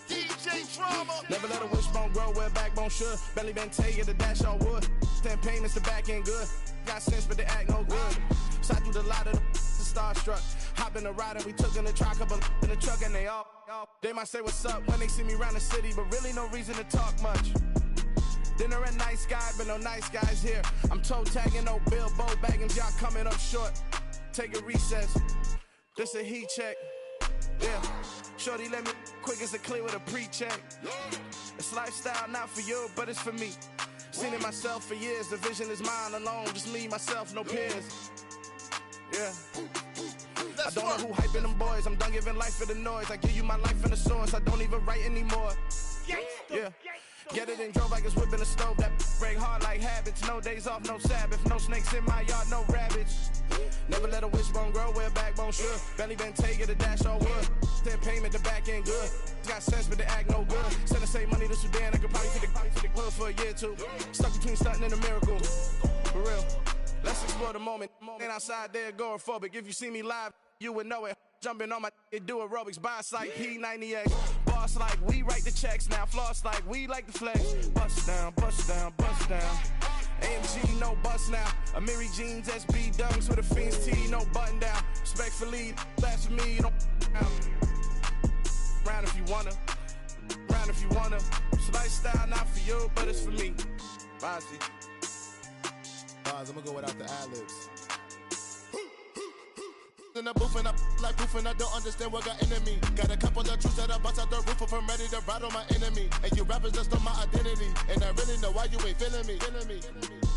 DJ Drama. Never let a wishbone grow where backbone should. Belly been taking the dash on wood. 10 payments, the back end good. Got sense, but they act no good. So I do the lot of the starstruck. Hop in the ride and we took in the truck, couple in the truck and they all. They might say what's up when they see me around the city, but really no reason to talk much. Dinner and nice guy, but no nice guys here. I'm toe tagging, no Bilbo Baggins, y'all coming up short. Take a recess. This a heat check. Yeah. Shorty let me quick as a clear with a pre-check. It's lifestyle not for you, but it's for me. Seen it myself for years. The vision is mine alone. Just me, myself, no peers. Yeah. I don't know who hyping them boys. I'm done giving life for the noise. I give you my life in the source. I don't even write anymore. Yeah. Get it and drove like it's whipping a stove. That break hard like habits. No days off, no Sabbath. No snakes in my yard, no rabbits. Never let a wishbone grow where backbone should. Belly been taking the dash all wood. 10 payment, the back end good. Got sense, but they act no good. Send the same money to Sudan. I could probably take the hood for a year or two. Stuck between stunting and a miracle. For real. Let's explore the moment. Ain't outside there agoraphobic. If you see me live, you would know it. Jumping on my do aerobics. Boss like P90X. Boss like we write the checks now. Floss like we like the flex. Bust down, bust down, bust down. AMG, no bust now. Amiri jeans, SB dunks with a Fiends T, no button down. Respectfully, that's for me, you don't round if you wanna. Round if you wanna. It's lifestyle not for you, but it's for me. Bozzy. Boz, I'm gonna go without the ad-libs. In the booth and I like proof and I don't understand what got into me. Got a couple of truths that I bust out the roof if I'm ready to rattle my enemy. And you rappers just on my identity. And I really know why you ain't feeling me.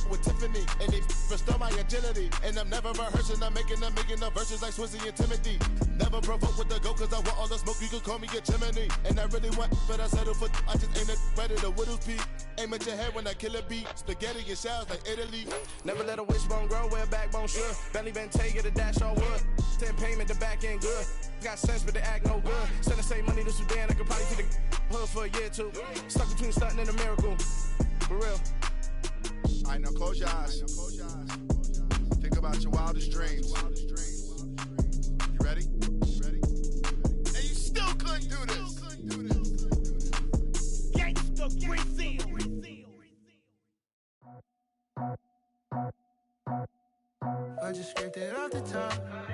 With Tiffany, and they restore my agility. And I'm never rehearsing, I'm making them verses like Swizzy and Timothy. Never provoke with the go, cause I want all the smoke, you can call me a chimney. And I really want, but I settle for, I just ain't ready to whittles peak. Aim at your head when I kill a beat. Spaghetti and shells like Italy. Never let a wishbone grow where a backbone should. Bentley Bentay, get a dash on wood. 10 payment, the back end good. Got sense, but they act no good. Send the same money to Sudan, I could probably see the hood for a year or two. Stuck between stunting and a miracle. For real. Alright, now close your eyes. Think about your wildest dreams. You ready? And you still couldn't do this. Gangsta Brazil. I just scraped it off the top,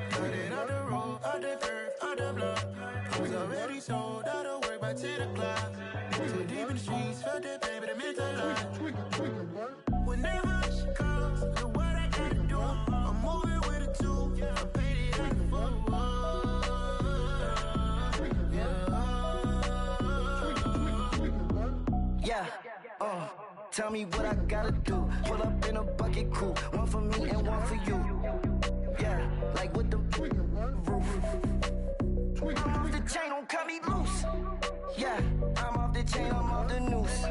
cut it out the road, out the curve, out the block. I was already sold out of work by 10 o'clock. Too deep in the streets, felt that pain, but it meant a lot. Whenever she calls, the what I gotta do, I'm moving with a two. I paid it out the four. Yeah, tell me what I gotta do. Pull up in a bucket crew, one for me and one for you. Yeah, like with the roof. I'm off the chain, don't cut me loose. Yeah, I'm off the chain, I'm off the noose.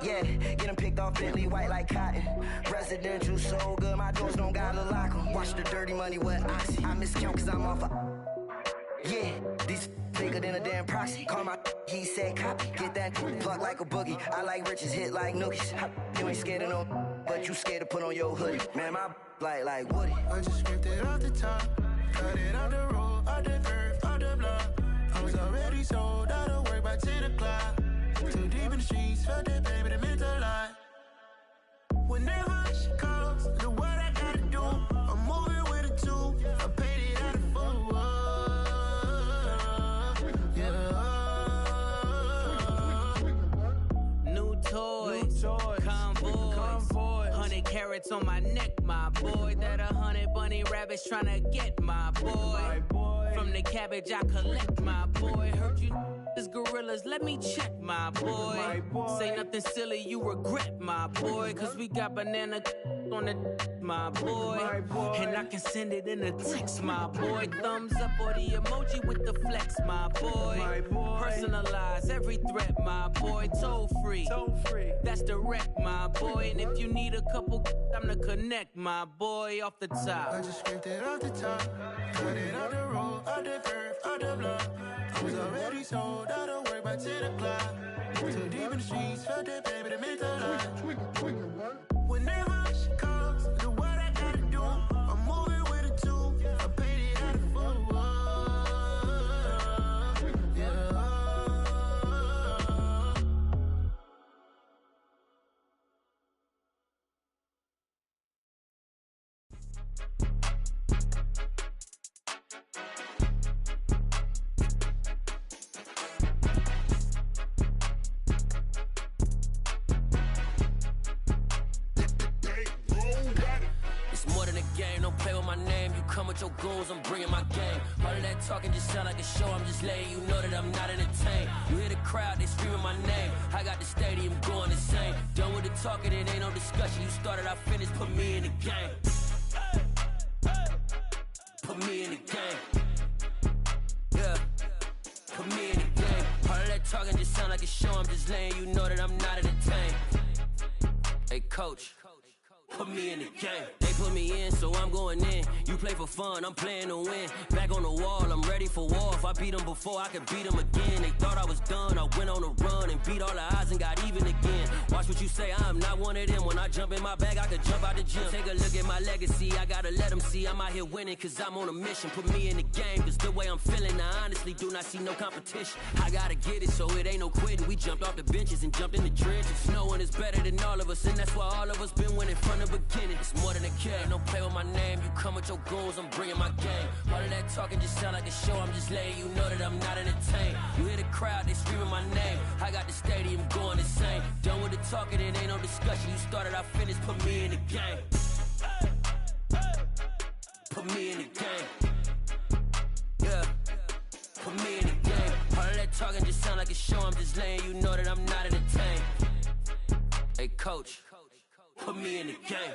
Yeah, getting picked off Bentley white like cotton. Residential so good, my doors don't gotta lock 'em. Watch the dirty money with oxy. I miscount cause I'm off yeah, these bigger than a damn proxy. Call my he said copy. Get that plug like a boogie. I like riches, hit like nookies. You ain't scared of no, but you scared to put on your hoodie. Man, my like Woody. I just scraped it off the top, cut it out the road, out the curve, out the block. I was already sold out of work by 10 o'clock. Too deep in the streets, felt that pain, but it meant a lot. Whenever she calls, the what I gotta do, I'm moving with a two. I paid it out of four. New toys, convoys, 100 carats on my neck, my boy. That 100 bunny rabbits tryna get my boy. From the cabbage I collect, my boy. Heard you is gorillas, let me check, my boy. Say nothing silly, you regret, my boy. Cause we got banana on the my boy. And I can send it in a text, my boy. Thumbs up or the emoji with the flex, my boy. Personalize every threat, my boy. Toll free, that's direct, my boy. And if you need a couple, I'm to connect, my boy, off the top. I just scraped it off the top, cut it out the road, out the curve, out the block. I was already sold out of work by 10 o'clock. Too deep in the streets, felt that pain, but it meant a lot. Whenever she calls, the what I gotta do, I'm moving with a two. I paid it out of four. Come with your goons, I'm bringing my game. All of that talking just sound like a show, I'm just letting you know that I'm not entertained. You hear the crowd, they screaming my name. I got the stadium going insane. Done with the talking, it ain't no discussion. You started, I finished, put me in the game. Put me in the game. Yeah, put me in the game. All of that talking just sound like a show, I'm just letting you know that I'm not entertained. Hey coach, put me in the game. They put me in, so I'm going in. You play for fun, I'm playing to win. Back on the wall, I'm ready for war. If I beat them before, I could beat them again. They thought I was done, I went on a run and beat all the odds and got even again. Watch what you say, I'm not one of them. When I jump in my bag, I could jump out the gym. Take a look at my legacy, I gotta let them see I'm out here winning, cause I'm on a mission. Put me in the game, cause the way I'm feeling, I honestly do not see no competition. I gotta get it, so it ain't no quitting. We jumped off the benches and jumped in the trenches. No one is better than all of us, and that's why all of us been winning from the beginning. It's more than a kid, don't play with my name. You come with your goons, I'm bringing my game. All of that talking just sound like a show, I'm just letting you know that I'm not entertained. You hear the crowd, they screaming my name. I got the stadium going insane. Done with the talking, it ain't no discussion. You started, I finished, put me in the game. Put me in the game. Yeah, put me in the game. All of that talking just sound like a show, I'm just letting you know that I'm not entertained. Hey coach, put me in the game.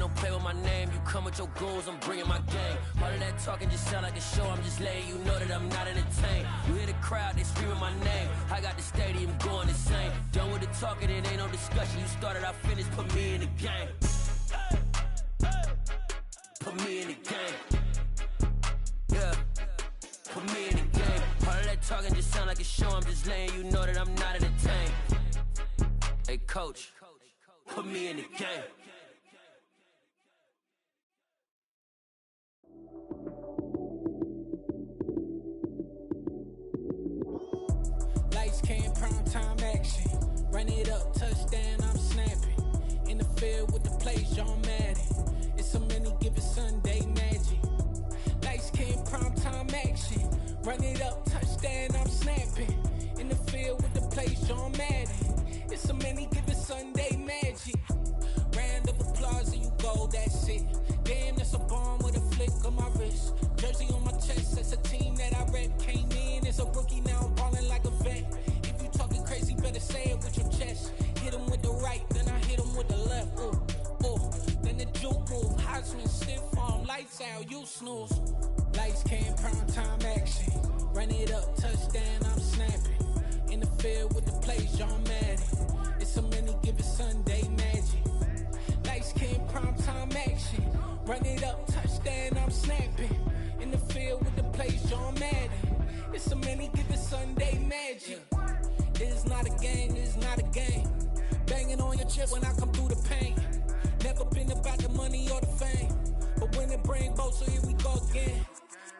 don't play with my name. You come with your goons, I'm bringing my gang. All of that talking just sound like a show. I'm just letting you know that I'm not entertained. You hear the crowd, they screaming my name. I got the stadium going insane. Done with the talking, it ain't no discussion. You started, I finished, put me in the game. Put me in the game. Yeah. Put me in the game. All of that talking just sound like a show. I'm just letting you know that I'm not entertained. Hey, coach, put me in the game. Lights came, prime time action. Run it up, touchdown, I'm snapping. In the field with the plays, John Madden. It's so many, give it Sunday magic. Lights came, prime time action. Run it up, touchdown, I'm snapping. In the field with the plays, John Madden. It's so many, give it Sunday magic. Round of applause and you go, that's it. Damn, that's a bomb with a flick on my wrist. Jersey on my chest, that's a team that I rep. Came in as a rookie, now I'm ballin' like a vet. If you talking crazy, better say it with your chest. Hit him with the right, then I hit him with the left. Ooh, ooh, then the juke move. High swing, stiff arm, lights out, you snooze. Lights came, prime time action. Run it up, touchdown, I'm snapping. In the field with the plays, John Madden. It's so many, give it Sunday magic. Lights came, prime time action. Run it up, touchdown, I'm snapping. In the field with the plays, John Madden. It's so many, give it Sunday magic. It's not a game, it's not a game. Banging on your chest when I come through the pain. Never been about the money or the fame. But when it bring both, so here we go again.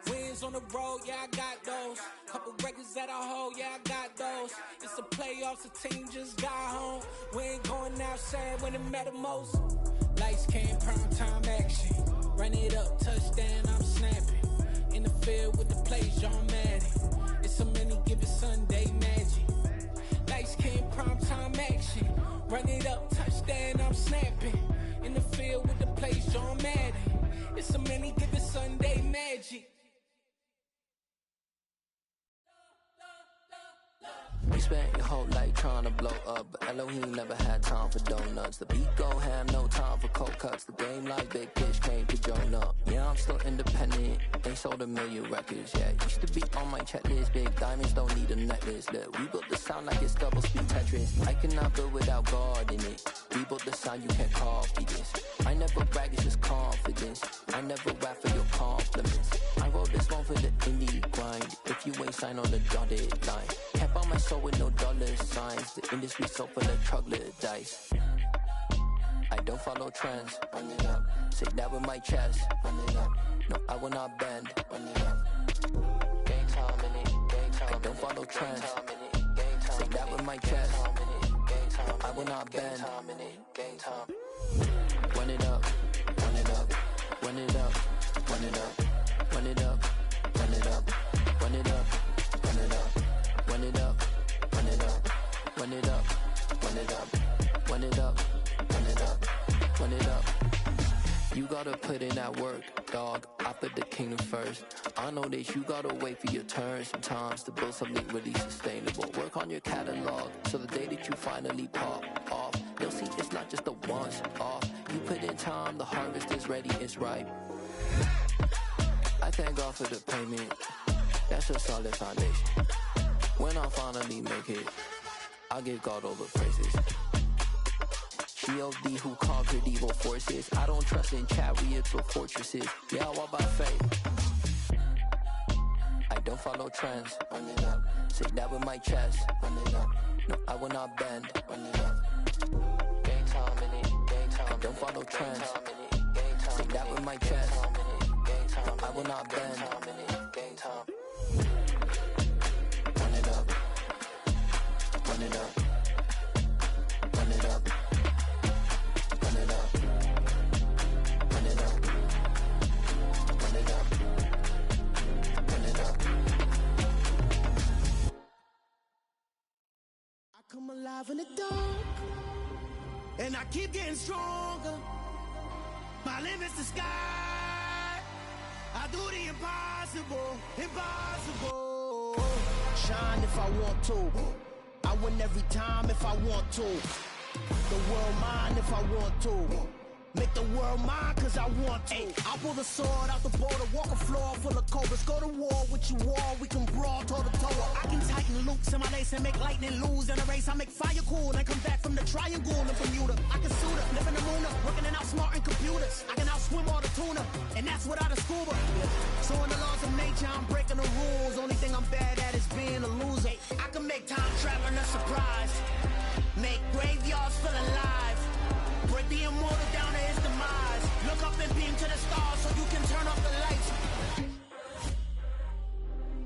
Wins on the road, yeah, I got those. Couple records that I hold, yeah, I got those. It's the playoffs, the team just got home. We ain't going outside when it matter most. Lights came, prime time action. Run it up, touchdown, I'm snapping. In the field with the plays, John Madden. It's so many, give it Sunday magic. Lights came, prime time action. Run it up, touchdown, I'm snapping. In the field with the plays, John Madden. It's so many, give it Sunday magic. You spent your whole life trying to blow up, but Elohim never had time for donuts. The beat go ham, no time for cold cuts. The game like Big Fish came to join up. Yeah, I'm still independent, ain't sold 1 million records yet. Used to be on my checklist, big diamonds don't need a necklace. Look, we built the sound like it's double speed Tetris. I cannot build without God in it. We built the sound, you can't copy this. I never brag, it's just confidence. I never rap for your compliments. I wrote this one for the indie grind. If you ain't signed on the dotted line, can't buy my soul with no dollar signs. The industry so full of troglodytes. I don't follow trends. Run it up. Say that with my chest. Run it up. No, I will not bend. Run it up. Game time in it. Game time. I don't follow trends. Say that with my chest. No, I will not bend. Game time. Run it up. Run it up. Run it up. Run it up. Run it up. Run it up. Run it up. Run it up. Run it up. Run it up. Run it up. Run it up. Run it up. Run it up. Run it up. You gotta put in that work, dog. I put the kingdom first. I know that you gotta wait for your turn sometimes to build something really sustainable. Work on your catalog, so the day that you finally pop off, you'll see it's not just a once off. You put in time, the harvest is ready, it's ripe. I thank God for the payment. That's a solid foundation. When I finally make it, I give God all the praises. G.O.D. who conquered evil forces. I don't trust in chariots or fortresses. Yeah, I walk by faith. I don't follow trends. Run it up. Say that with my chest. Run it up. No, I will not bend. Run it up. Game time in it. Game time. I don't follow trends. Say that with my chest. No, I will not bend. Game time. Run it up. Run it up. Run it up. Run it up. Run it up. Run it up. Run it up. I come alive in the dark, and I keep getting stronger. My limit's the sky. I do the impossible, impossible. Shine if I want to. I win every time if I want to. The world mine if I want to. Make the world mine, cause I want to. I'll pull the sword out the border, walk a floor full of cobras. Go to war with you all, we can brawl toe to toe. I can tighten loops in my lace and make lightning lose in a race. I make fire cool and come back from the triangle in Bermuda. I can suit up, live in the moon up, working and outsmarting computers. I can outswim all the tuna, and that's without a scuba. So in the laws of nature, I'm breaking the rules. Only thing I'm bad at is being a loser. I can make time traveling a surprise, make graveyards feel alive. Break the immortal down to his demise. Look up and beam to the stars so you can turn off the lights.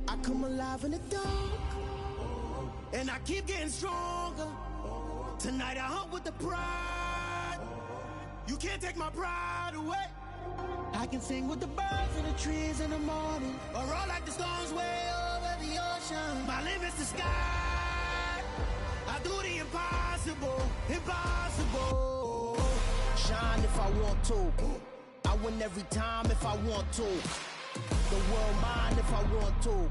I come alive in the dark, and I keep getting stronger. Tonight I hunt with the pride. You can't take my pride away. I can sing with the birds and the trees in the morning, or roll like the storms way over the ocean. My limit's the sky. I do the impossible, impossible. Shine if I want to. I win every time if I want to. The world mine if I want to.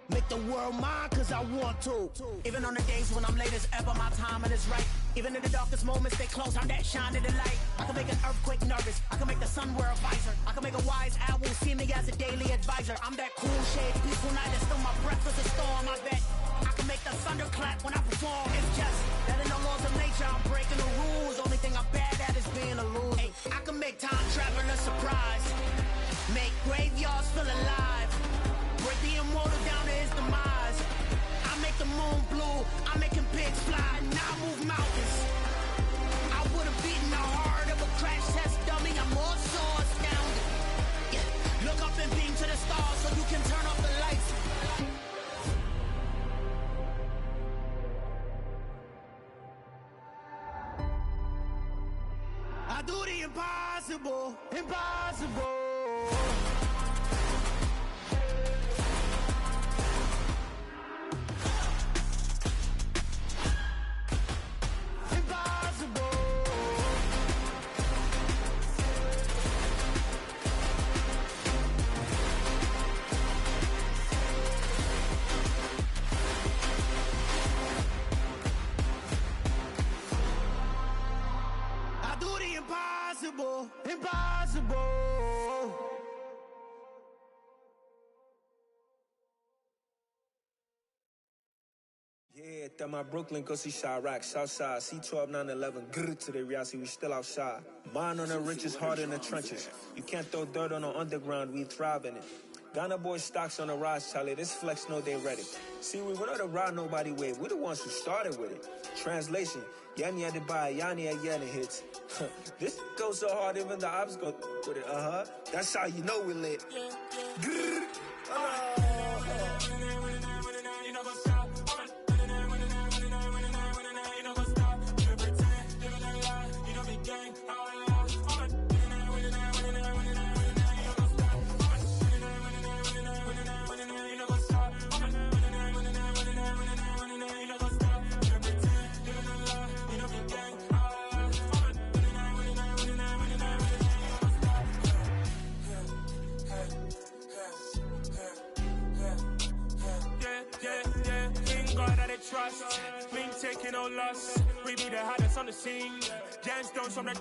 Make the world mine cause I want to. Even on the days when I'm late as ever, my timing is right. Even in the darkest moments, stay close, I'm that shining the light. I can make an earthquake nervous, I can make the sun wear a visor. I can make a wise owl see me as a daily advisor. I'm that cool shade, peaceful night, and still my breath is a storm, I bet. I can make the thunder clap when I perform. It's just that in the laws of nature, I'm breaking the rules. Only thing I'm bad at is being a loser. Hey, I can make time traveling a surprise, make graveyards feel alive. Break the immortal down to his demise. I make the moon blue, I'm making pigs fly, now I move mountains. I would've beaten the heart of a crash test dummy, I'm more so astounded. Yeah. Look up and beam to the stars so you can turn off the lights. I do the impossible, impossible. Impossible, impossible. Yeah, that my Brooklyn, go see Chirac, Southside, C12, 911, grrr to the reality, we still outside. Mine on the richest, heart in the trenches. You can't throw dirt on the underground, we thrive in it. Ghana boys stocks on the rise, Charlie, this flex know they ready. See, we were not the ride nobody with, we're the ones who started with it. Translation, Yanni had to buy, Yanni had Yanni hits. This goes so hard, even the ops go with it, That's how you know we lit. Grrr. Trust, we ain't taking no loss. We be the hottest on the scene. Gemstones from the